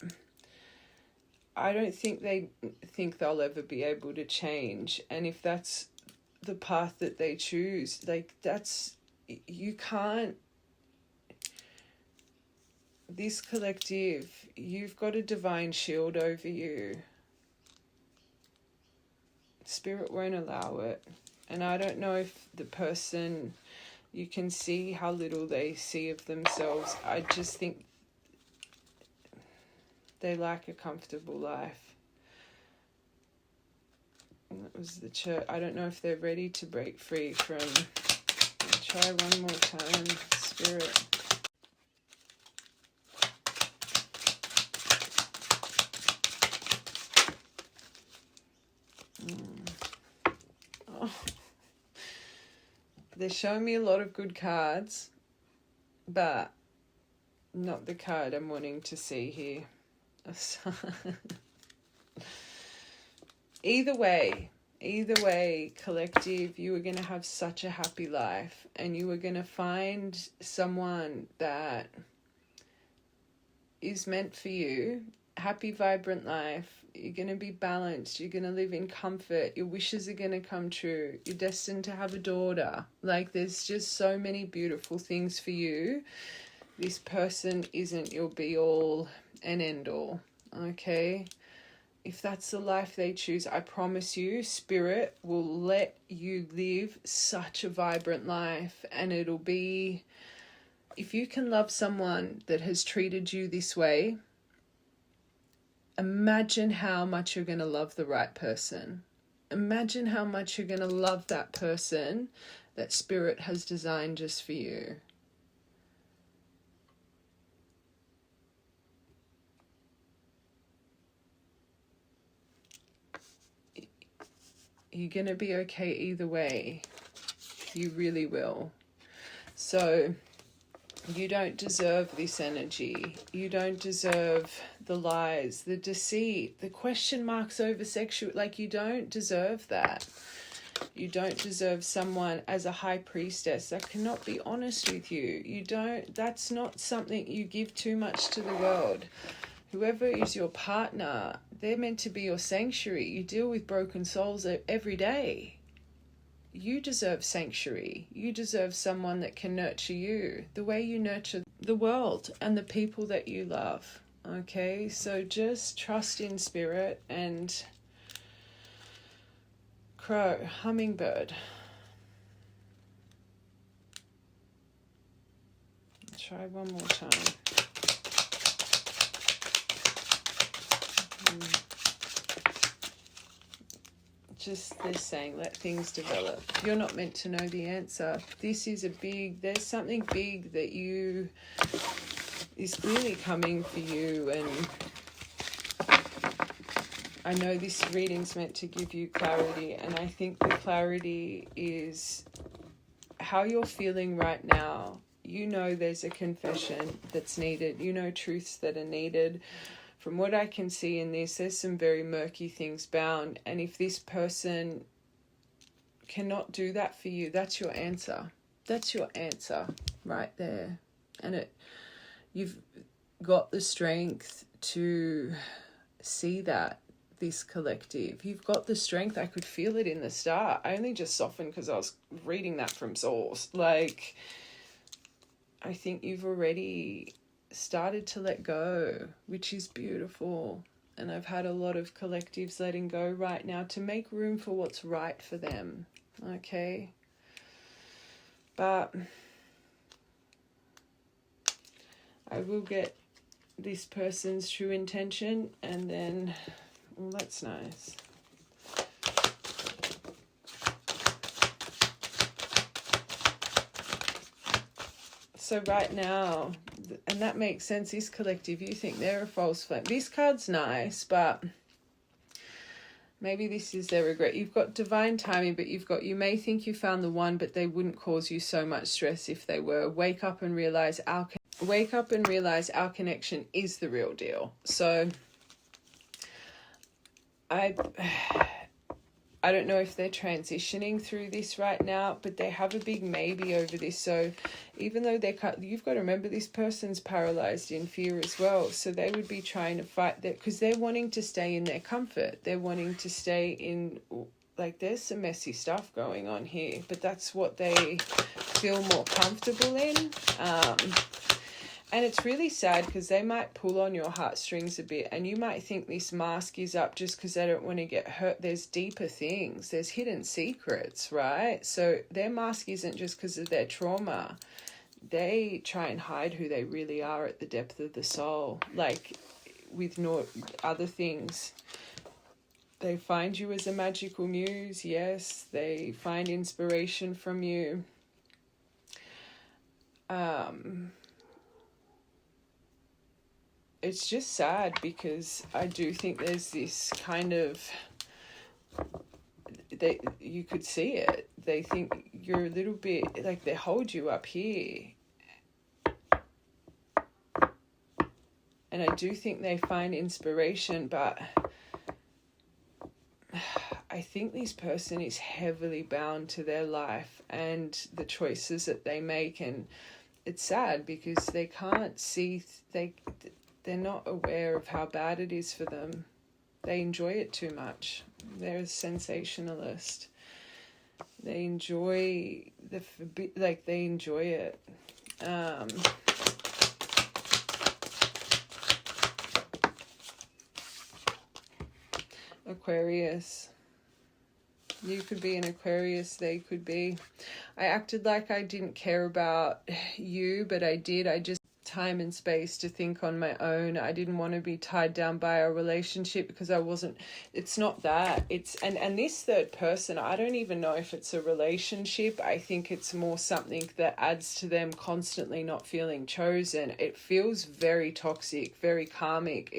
I don't think they think they'll ever be able to change. And if that's the path that they choose, like you can't, this collective, you've got a divine shield over you. Spirit won't allow it. And I don't know if the person, you can see how little they see of themselves. I just think they lack a comfortable life. And that was the church. I don't know if they're ready to break free from. I'll try one more time, Spirit. They're showing me a lot of good cards, but not the card I'm wanting to see here. Either way, collective, you are going to have such a happy life, and you are going to find someone that is meant for you. Happy, vibrant life. You're going to be balanced. You're going to live in comfort. Your wishes are going to come true. You're destined to have a daughter. Like, there's just so many beautiful things for you. This person isn't your be-all and end-all, okay? If that's the life they choose, I promise you, Spirit will let you live such a vibrant life, and it'll be... If you can love someone that has treated you this way, imagine how much you're going to love the right person. Imagine how much you're going to love that person that Spirit has designed just for you. You're going to be okay either way. You really will. So... you don't deserve this energy. You don't deserve the lies, the deceit, the question marks over sexual. Like, you don't deserve that. You don't deserve someone as a high priestess that cannot be honest with you. You don't, that's not something you give too much to the world. Whoever is your partner, they're meant to be your sanctuary. You deal with broken souls every day. You deserve sanctuary. You deserve someone that can nurture you the way you nurture the world and the people that you love. Okay, so just trust in Spirit. And Crow, hummingbird. Try one more time. Just they're saying, let things develop. You're not meant to know the answer. This is there's something big that is clearly coming for you, and I know this reading's meant to give you clarity, and I think the clarity is how you're feeling right now. You know there's a confession that's needed. You know truths that are needed. From what I can see in this, there's some very murky things bound. And if this person cannot do that for you, that's your answer. That's your answer right there. And you've got the strength to see that, this collective. You've got the strength. I could feel it in the start. I only just softened because I was reading that from source. Like, I think you've already started to let go, which is beautiful. And I've had a lot of collectives letting go right now to make room for what's right for them. Okay, but I will get this person's true intention, and then, well, that's nice. So right now, and that makes sense, this collective, you think they're a false flame. This card's nice, but maybe this is their regret. You've got divine timing, but you may think you found the one, but they wouldn't cause you so much stress if they were. Wake up and realize our connection is the real deal. So I don't know if they're transitioning through this right now, but they have a big maybe over this. So even though you've got to remember this person's paralyzed in fear as well. So they would be trying to fight that because they're wanting to stay in their comfort. They're wanting to stay in, like, there's some messy stuff going on here, but that's what they feel more comfortable in. And it's really sad because they might pull on your heartstrings a bit, and you might think this mask is up just because they don't want to get hurt. There's deeper things. There's hidden secrets, right? So their mask isn't just because of their trauma. They try and hide who they really are at the depth of the soul, like with no other things. They find you as a magical muse, yes. They find inspiration from you. It's just sad because I do think there's this kind of, you could see it. They think you're a little bit, like, they hold you up here. And I do think they find inspiration, but I think this person is heavily bound to their life and the choices that they make, and it's sad because they can't see, they're not aware of how bad it is for them. They enjoy it too much. They're a sensationalist. They enjoy they enjoy it. Aquarius. You could be an Aquarius, they could be. I acted like I didn't care about you, but I did. I just time and space to think on my own. I didn't want to be tied down by a relationship because I wasn't, it's not that. It's and this third person, I don't even know if it's a relationship. I think it's more something that adds to them constantly not feeling chosen. It feels very toxic, very karmic.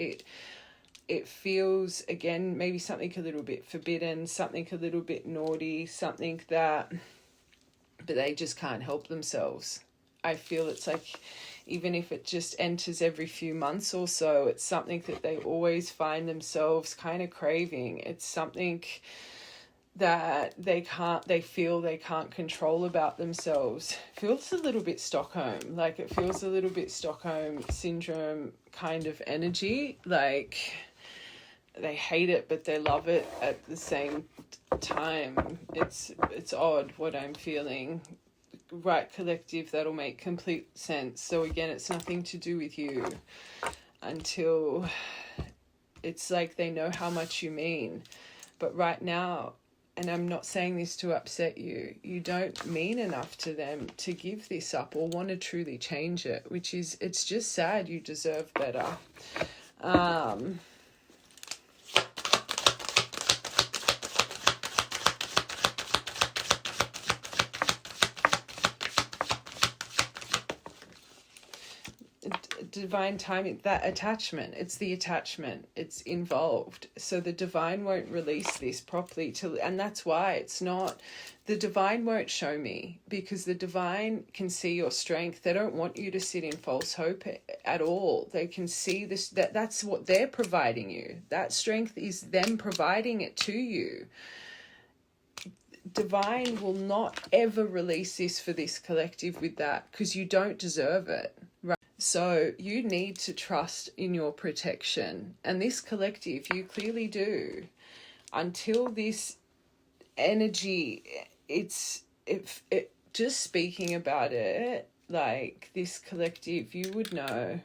It feels, again, maybe something a little bit forbidden, something a little bit naughty, something that, but they just can't help themselves. I feel it's like, even if it just enters every few months or so, it's something that they always find themselves kind of craving. It's something that they feel they can't control about themselves. It feels a little bit Stockholm, like it feels a little bit Stockholm syndrome kind of energy, like they hate it but they love it at the same time. It's odd what I'm feeling. Right, collective, that'll make complete sense. So again, it's nothing to do with you until it's like they know how much you mean. But right now, and I'm not saying this to upset you, you don't mean enough to them to give this up or want to truly change it, which is, it's just sad. You deserve better. Divine timing, that attachment, it's the attachment, it's involved. So the divine won't release this properly till, and that's why it's not, the divine won't show me, because the divine can see your strength. They don't want you to sit in false hope at all. They can see this, that's what they're providing you. That strength is them providing it to you. Divine will not ever release this for this collective with that, because you don't deserve it. So you need to trust in your protection. And this collective, you clearly do. Until this energy, just speaking about it, like this collective, you would know.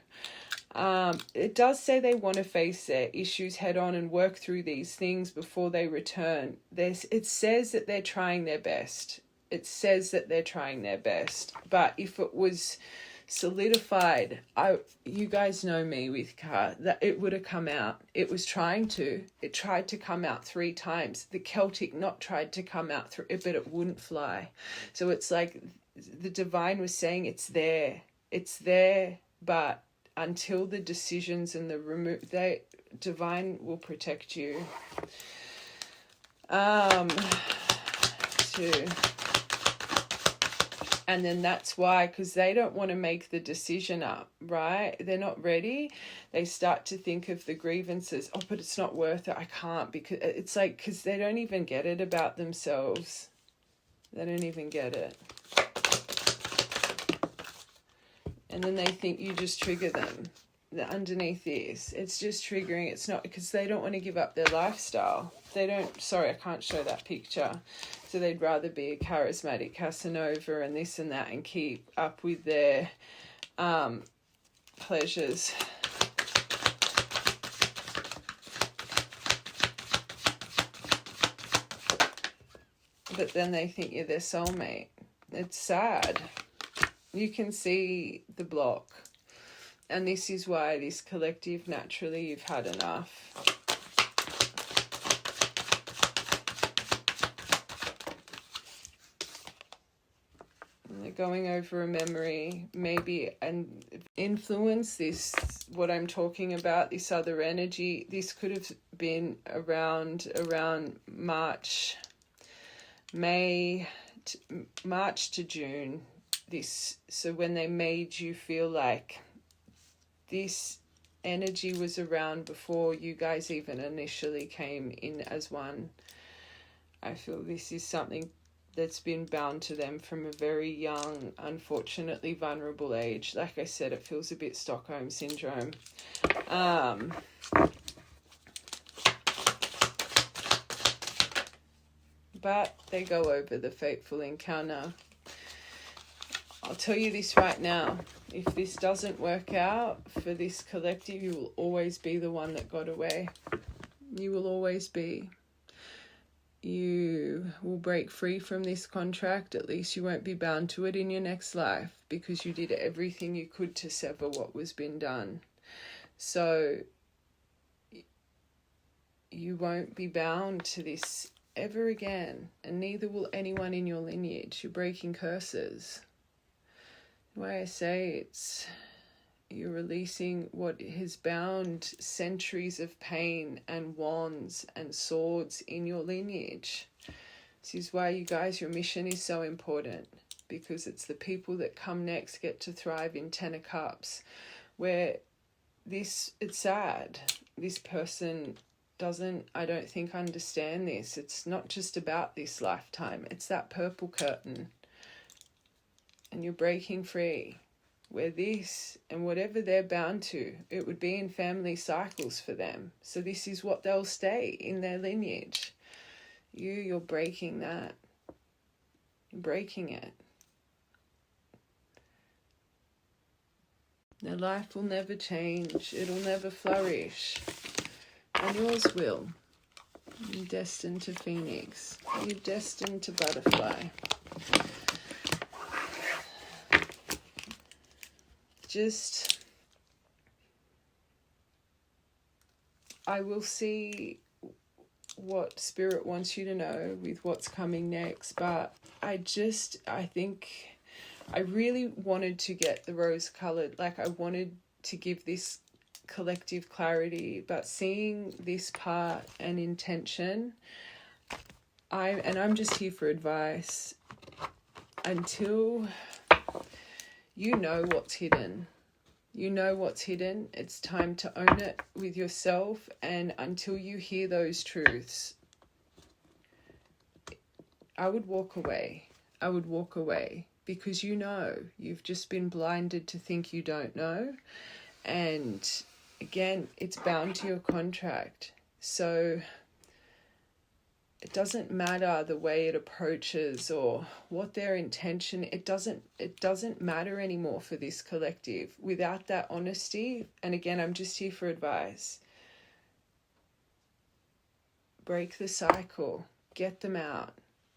It does say they want to face their issues head on and work through these things before they return. It says that they're trying their best. It says that they're trying their best. But if it was solidified, you guys know me with Ka, that it would have come out. It tried to come out 3 times. The Celtic knot tried to come out through it, but it wouldn't fly. So it's like the divine was saying it's there, but until the decisions and the divine will protect you. And then that's why, because they don't want to make the decision up, right? They're not ready. They start to think of the grievances. Oh, but it's not worth it. I can't, because it's like, because they don't even get it about themselves. They don't even get it. And then they think you just trigger them. Underneath this, it's just triggering. It's not, because they don't want to give up their lifestyle. They don't, sorry, I can't show that picture. So they'd rather be a charismatic Casanova and this and that and keep up with their pleasures. But then they think you're their soulmate. It's sad. You can see the block. And this is why this collective, naturally, you've had enough. And they're going over a memory, maybe, and influence this, what I'm talking about, this other energy. This could have been around March to June. So when they made you feel like this energy was around before you guys even initially came in as one. I feel this is something that's been bound to them from a very young, unfortunately vulnerable age. Like I said, it feels a bit Stockholm syndrome. But they go over the fateful encounter. I'll tell you this right now. If this doesn't work out for this collective, you will always be the one that got away. You will always be. You will break free from this contract. At least you won't be bound to it in your next life, because you did everything you could to sever what was been done. So you won't be bound to this ever again, and neither will anyone in your lineage. You're breaking curses. The way I say it's, you're releasing what has bound centuries of pain and wands and swords in your lineage. This is why you guys, your mission is so important, because it's the people that come next get to thrive in Ten of Cups, where it's sad. This person doesn't, I don't think, understand this. It's not just about this lifetime. It's that purple curtain. And you're breaking free. Where this and whatever they're bound to, it would be in family cycles for them. So this is what they'll stay in their lineage. You're breaking that. You're breaking it. Their life will never change. It'll never flourish. And yours will. You're destined to Phoenix. You're destined to butterfly. Just, I will see what Spirit wants you to know with what's coming next, but I think I really wanted to get the rose colored, like I wanted to give this collective clarity, but seeing this part and intention, I'm just here for advice. Until you know what's hidden. You know what's hidden. It's time to own it with yourself. And until you hear those truths, I would walk away. I would walk away, because you know, you've just been blinded to think you don't know. And again, it's bound to your contract. So it doesn't matter the way it approaches or what their intention, it doesn't matter anymore for this collective without that honesty. And again, I'm just here for advice. Break the cycle, get them out.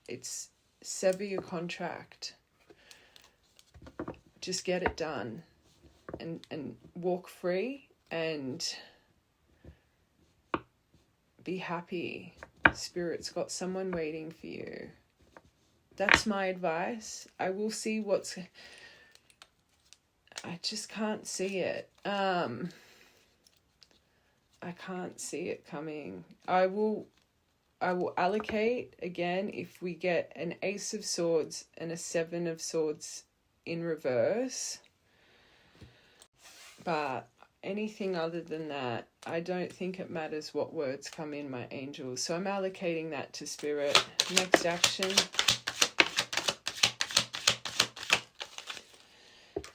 It's sever your contract. Just get it done and walk free and be happy. Spirit's got someone waiting for you. That's my advice. I will see I just can't see it. I can't see it coming. I will allocate again if we get an Ace of Swords and a Seven of Swords in reverse. But anything other than that, I don't think it matters what words come in, my angels. So I'm allocating that to Spirit. Next action.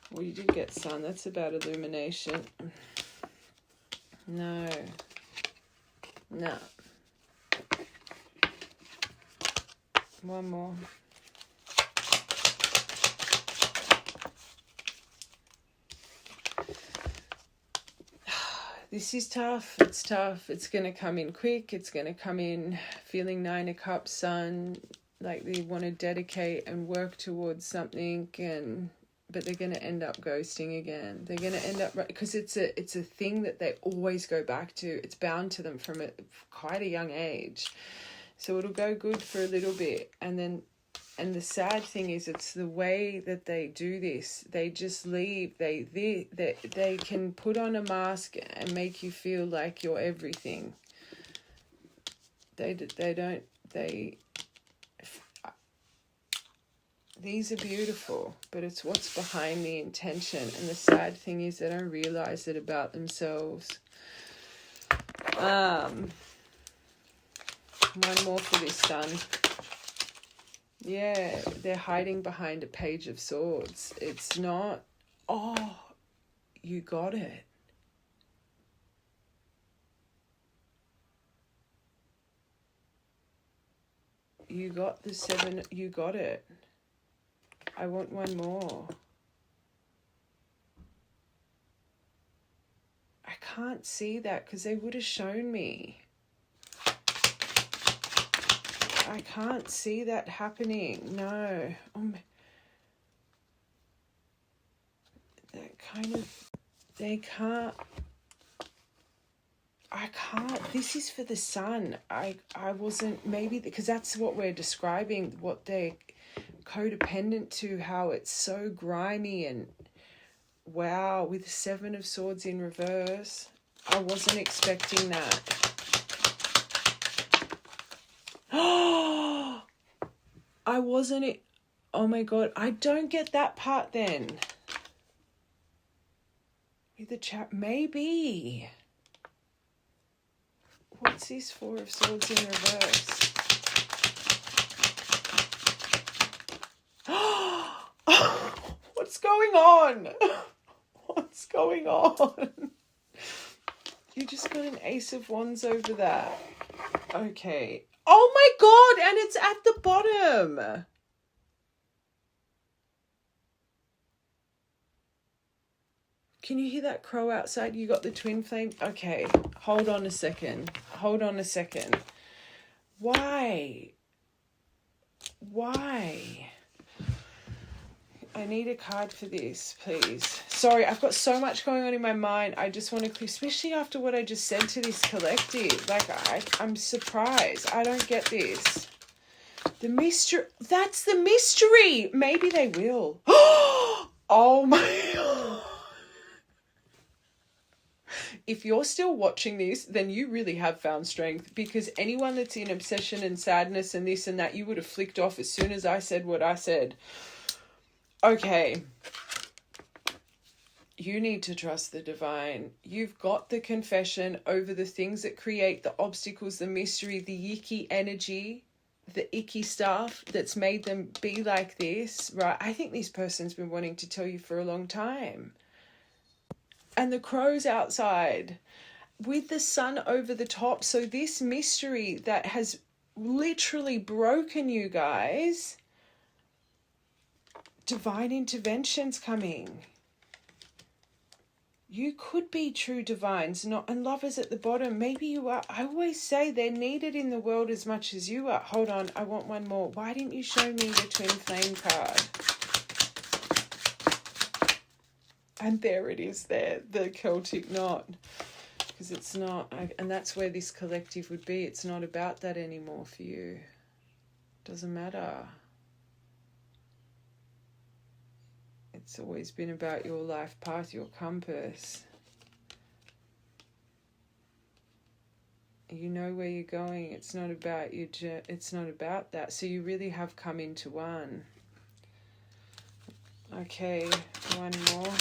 Well, you did get Sun. That's about illumination. No. No. One more. This is tough. It's tough. It's going to come in quick. It's going to come in feeling Nine of Cups, Sun, like they want to dedicate and work towards something, but they're going to end up ghosting again. They're going to end up, because it's a thing that they always go back to. It's bound to them from quite a young age. So it'll go good for a little bit, and the sad thing is, it's the way that they do this. They just leave. They can put on a mask and make you feel like you're everything. These are beautiful, but it's what's behind the intention. And the sad thing is they don't realize it about themselves. One more for this Sun. Yeah, they're hiding behind a Page of Swords. It's not, oh, you got it. You got the 7, you got it. I want one more. I can't see that because they would have shown me. I can't see that happening. No. That kind of, they can't. I can't. This is for the Sun. I wasn't, maybe because that's what we're describing, what they're codependent to, how it's so grimy and wow, with 7 of Swords in reverse. I wasn't expecting that. Oh, I wasn't. Oh my God, I don't get that part then. With the chap, maybe. What's this 4 of Swords in reverse? What's going on? What's going on? You just got an Ace of Wands over that. Okay. Oh my God, and it's at the bottom. Can you hear that crow outside? You got the twin flame? Okay, hold on a second. Hold on a second. Why? Why? I need a card for this, please. Sorry, I've got so much going on in my mind. I just want to, especially after what I just said to this collective. Like, I'm surprised. I don't get this. The mystery. That's the mystery. Maybe they will. Oh my God. If you're still watching this, then you really have found strength, because anyone that's in obsession and sadness and this and that, you would have flicked off as soon as I said what I said. Okay. You need to trust the divine. You've got the confession over the things that create the obstacles, the mystery, the icky energy, the icky stuff that's made them be like this, right? I think this person's been wanting to tell you for a long time. And the crows outside with the sun over the top. So this mystery that has literally broken you guys, divine intervention's coming. You could be true divines, not, and lovers at the bottom. Maybe you are. I always say they're needed in the world as much as you are. Hold on, I want one more. Why didn't you show me the twin flame card? And there it is there, the Celtic knot. Because it's not, and that's where this collective would be. It's not about that anymore for you. Doesn't matter. It's always been about your life path, your compass. You know where you're going. It's not about your, it's not about that. So you really have come into one. Okay, one more.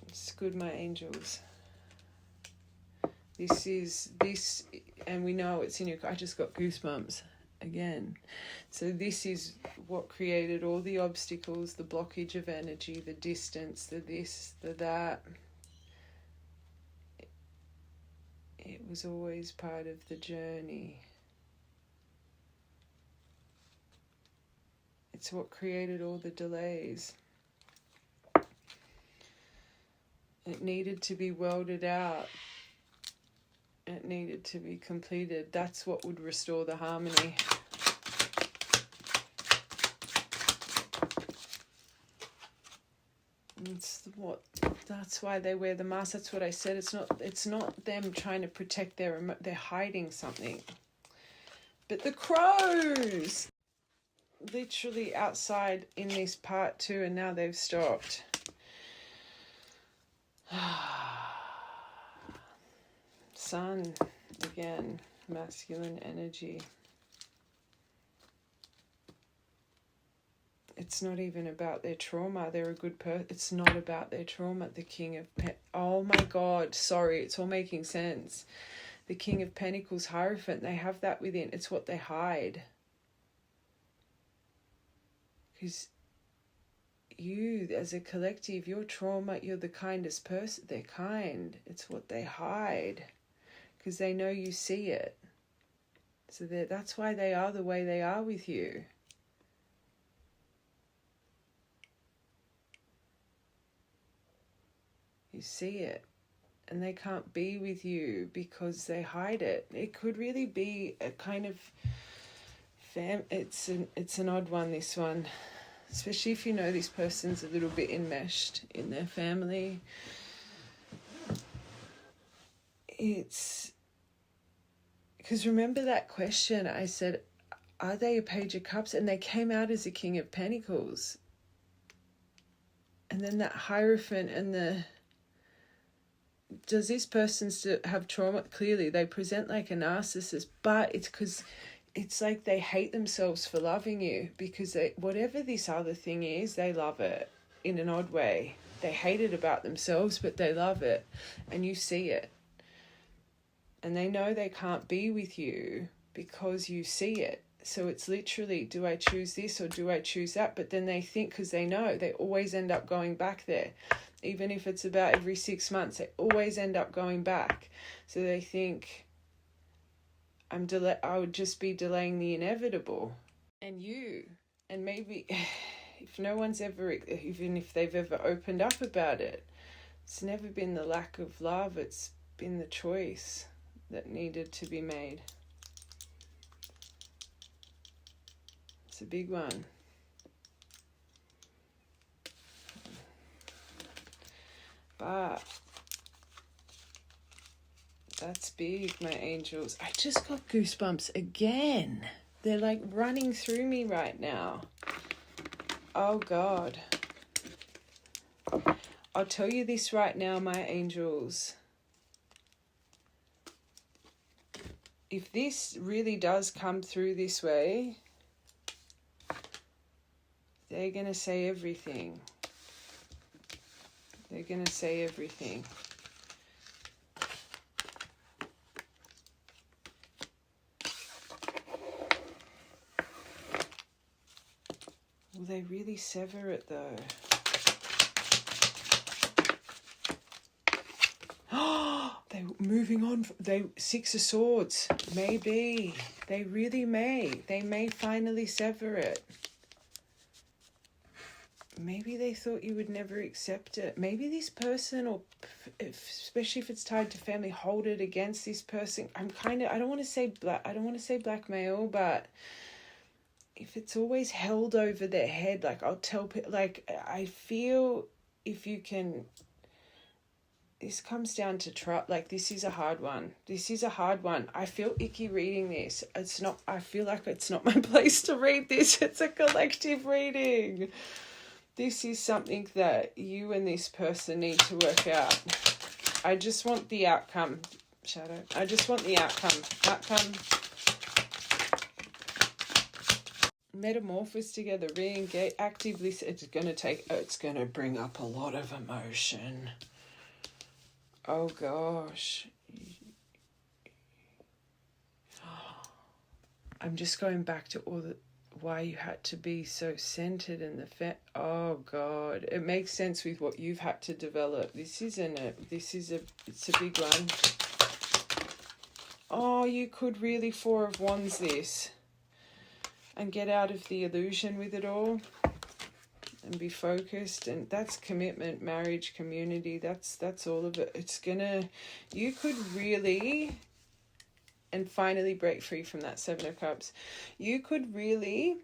It's good, my angels. This is, this, and we know it's in your, I just got goosebumps again. So this is what created all the obstacles, the blockage of energy, the distance, the this, the that. It was always part of the journey. It's what created all the delays. It needed to be welded out. It needed to be completed. That's what would restore the harmony. That's why they wear the mask. That's what I said. It's not them trying to protect they're hiding something. But the crows, literally outside in this part too, and now they've stopped. Sun, again, masculine energy. It's not even about their trauma. They're a good person. It's not about their trauma. The King of oh my God, sorry, it's all making sense. The King of Pentacles, Hierophant, they have that within. It's what they hide. Because you, as a collective, your trauma, you're the kindest person. They're kind. It's what they hide. Because they know you see it. So that's why they are the way they are with you. You see it. And they can't be with you because they hide it. It could really be a kind of it's an odd one, this one. Especially if you know this person's a little bit enmeshed in their family. It's because remember that question I said, are they a Page of Cups? And they came out as a King of Pentacles. And then that Hierophant and does this person still have trauma? Clearly, they present like a narcissist, but it's because it's like they hate themselves for loving you, because whatever this other thing is, they love it in an odd way. They hate it about themselves, but they love it, and you see it. And they know they can't be with you because you see it. So it's literally, do I choose this or do I choose that? But then they think, because they know, they always end up going back there. Even if it's about every 6 months, they always end up going back. So they think, I would just be delaying the inevitable. And maybe if no one's ever, even if they've ever opened up about it, it's never been the lack of love, it's been the choice that needed to be made. It's a big one. But that's big, my angels. I just got goosebumps again. They're like running through me right now. Oh God. I'll tell you this right now, my angels. If this really does come through this way, they're going to say everything. They're going to say everything. Will they really sever it though? They're moving on. Six of Swords. Maybe. They really may. They may finally sever it. Maybe they thought you would never accept it. Maybe this person, or especially if it's tied to family, hold it against this person. I don't want to say blackmail, but if it's always held over their head, like I'll tell people, like I feel if you can, this comes down to trust. Like this is a hard one. I feel icky reading this. I feel like it's not my place to read this. It's a collective reading. This is something that you and this person need to work out. I just want the outcome, Shadow. I just want the outcome. Metamorphose together, re-engage, actively. It's going to bring up a lot of emotion. Oh gosh. I'm just going back to why you had to be so centered in the oh God, it makes sense with what you've had to develop. It's a big one. Oh, you could really Four of Wands this and get out of the illusion with it all and be focused. And that's commitment, marriage, community. That's all of it. You could really, and finally break free from that Seven of Cups. You could really,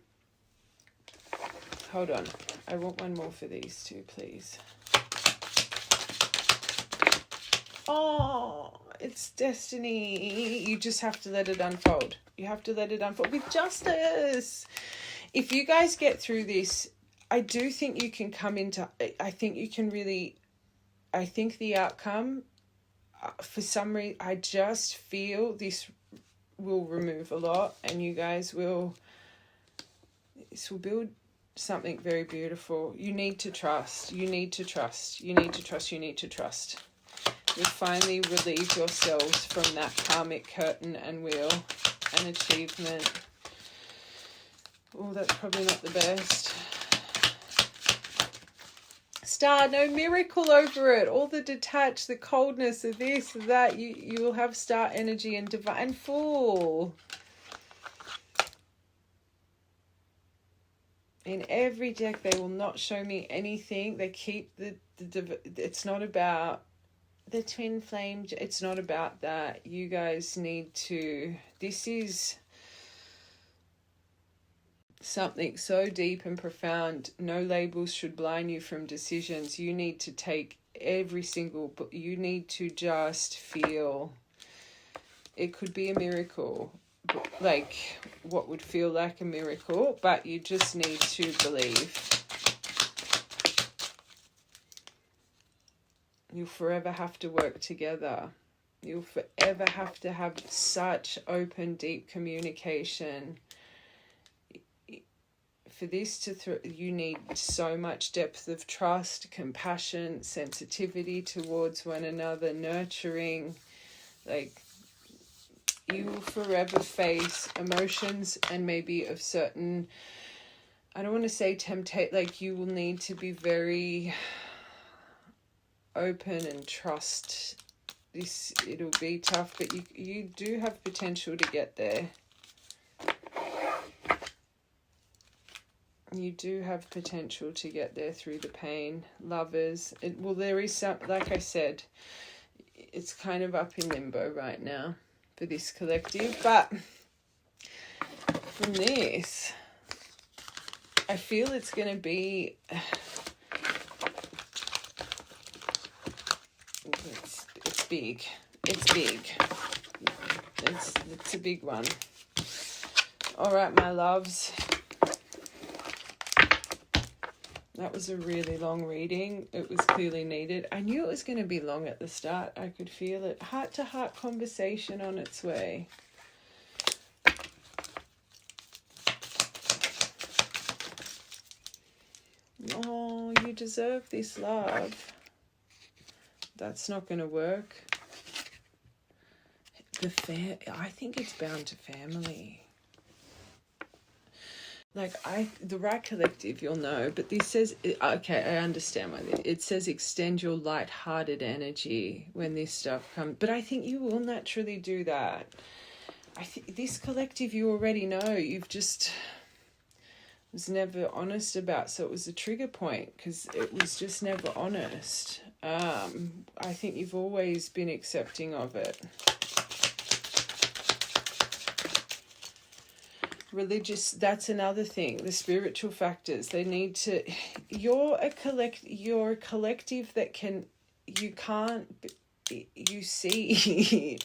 hold on. I want one more for these two, please. Oh, it's destiny. You just have to let it unfold. You have to let it unfold with justice. If you guys get through this, I do think you can come into, I think the outcome, for some reason, I just feel this will remove a lot, and you guys will, this will build something very beautiful. You need to trust. You need to trust. You need to trust. You need to trust. You'll finally relieve yourselves from that karmic curtain and wheel and achievement. Oh, that's probably not the best. Star, no miracle over it. All the detached, the coldness of this, of that. You will have star energy and divine Fool. In every deck, they will not show me anything. They keep it's not about the twin flame. It's not about that. You guys need to, this is something so deep and profound. No labels should blind you from decisions. You need to take every single, you need to just feel. It could be a miracle, like what would feel like a miracle, but you just need to believe. You'll forever have to work together. You'll forever have to have such open, deep communication. For this to you need so much depth of trust, compassion, sensitivity towards one another, nurturing. Like, you will forever face emotions and maybe of certain, I don't want to say temptate, like you will need to be very open and trust this. It'll be tough, but you do have potential to get there. You do have potential to get there through the pain. Lovers, well, there is some, like I said, it's kind of up in limbo right now for this collective, but from this, I feel it's going to be, it's big. It's big. It's a big one. All right, my loves. That was a really long reading. It was clearly needed. I knew it was going to be long at the start. I could feel it. Heart-to-heart conversation on its way. Oh, you deserve this love. That's not going to work. I think it's bound to family. Like, the right collective, you'll know, but this says, okay, I understand why it says extend your light-hearted energy when this stuff comes, but I think you will naturally do that. I think this collective, you already know, you've just was never honest about, so it was a trigger point because it was just never honest. I think you've always been accepting of it. Religious, that's another thing. The spiritual factors, they need to, you're a collective that can, you see,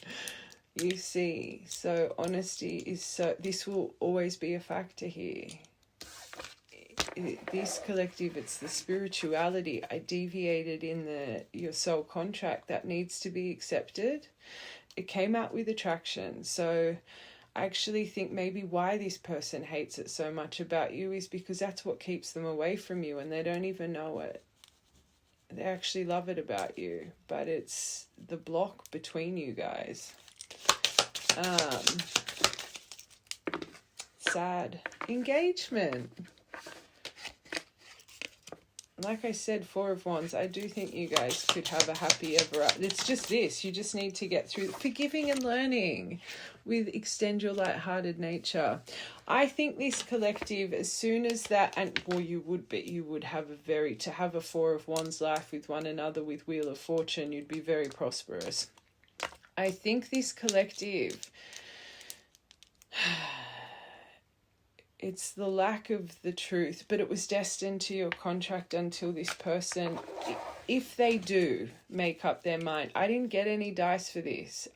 you see. So honesty is this will always be a factor here. This collective, it's the spirituality. I deviated in your soul contract that needs to be accepted. It came out with attraction. So I actually think maybe why this person hates it so much about you is because that's what keeps them away from you, and they don't even know it. They actually love it about you, but it's the block between you guys. Sad. Engagement. Like I said, Four of Wands, I do think you guys could have a happy ever after. It's just this. You just need to get through forgiving and learning with extend your light-hearted nature. I think this collective, as soon as that, and well, you would have to have a Four of Wands life with one another with Wheel of Fortune, you'd be very prosperous. I think this collective, it's the lack of the truth, but it was destined to your contract until this person, if they do make up their mind, I didn't get any dice for this.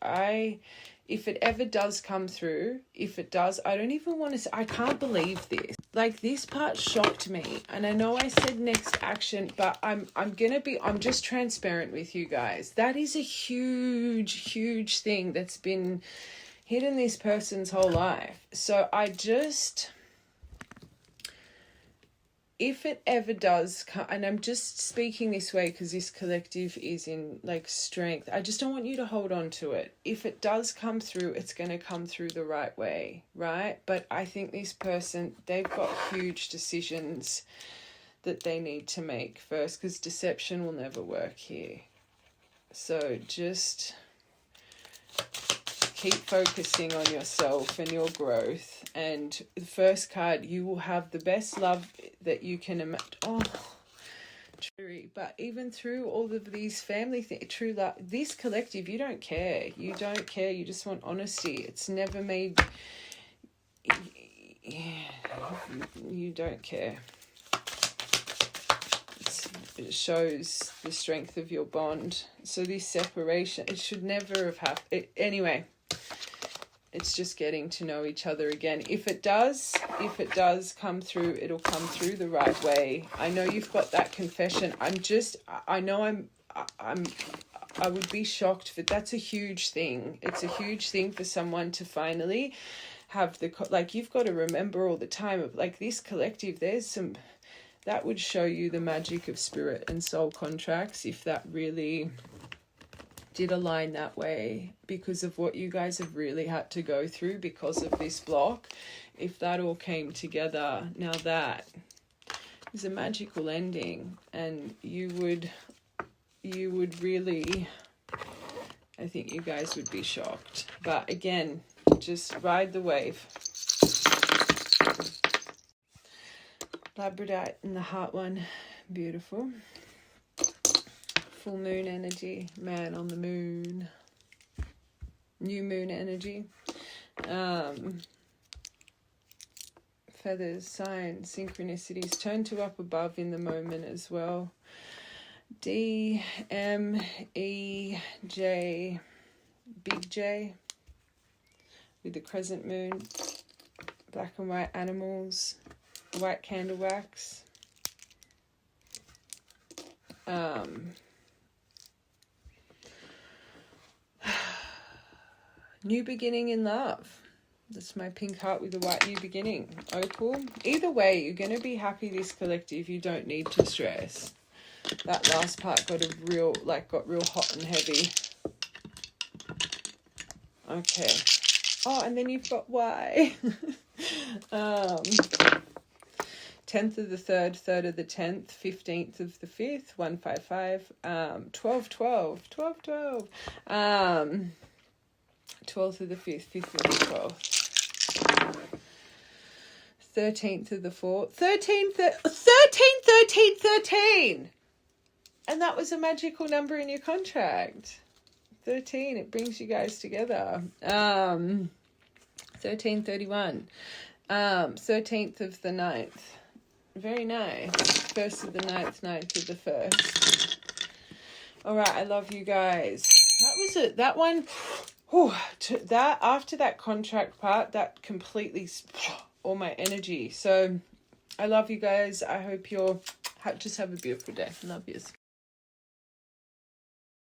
If it ever does come through, if it does, I don't even want to say, I can't believe this. like, this part shocked me, and I know I said next action, but I'm just transparent with you guys. That is a huge thing that's been hidden this person's whole life. So if it ever does come, and I'm just speaking this way because this collective is in like strength, I just don't want you to hold on to it. If it does come through, it's going to come through the right way, right? But I think this person, they've got huge decisions that they need to make first, because deception will never work here. So just keep focusing on yourself and your growth. And the first card, you will have the best love that you can imagine. Oh, true. But even through all of these family things, true love, this collective, you don't care. You don't care. You just want honesty. It's never made. You don't care. It shows the strength of your bond. So this separation, it should never have happened. Anyway, it's just getting to know each other again. If it does come through, it'll come through the right way. I know you've got that confession. I would be shocked, but that's a huge thing. It's a huge thing for someone to finally have you've got to remember all the time of like this collective, there's some, that would show you the magic of spirit and soul contracts if that really did align that way, because of what you guys have really had to go through because of this block. If that all came together, now that is a magical ending, and you would really, I think you guys would be shocked. But again, just ride the wave. Labradorite in the heart one, beautiful. Full moon energy, man on the moon. New moon energy. Feathers, signs, synchronicities. Turn to up above in the moment as well. D, M, E, J, big J. With the crescent moon. Black and white animals. White candle wax. New beginning in love. That's my pink heart with the white new beginning. Opal. Either way, you're going to be happy, this collective. You don't need to stress. That last part got real hot and heavy. Okay. Oh, and then you've got Y. 10th of the 3rd, 3rd of the 10th, 15th of the 5th, 155, 12, 12, 12, 12. 12th of the 5th, 5th of the 12th. 13th of the 4th, 13, 13. And that was a magical number in your contract. 13, it brings you guys together. 1331. 13th of the 9th. Very nice. 1st of the 9th, 9th of the 1st. All right, I love you guys. That was it. That one, that after that contract part, that completely all my energy. So I love you guys. I hope just have a beautiful day. Love yous.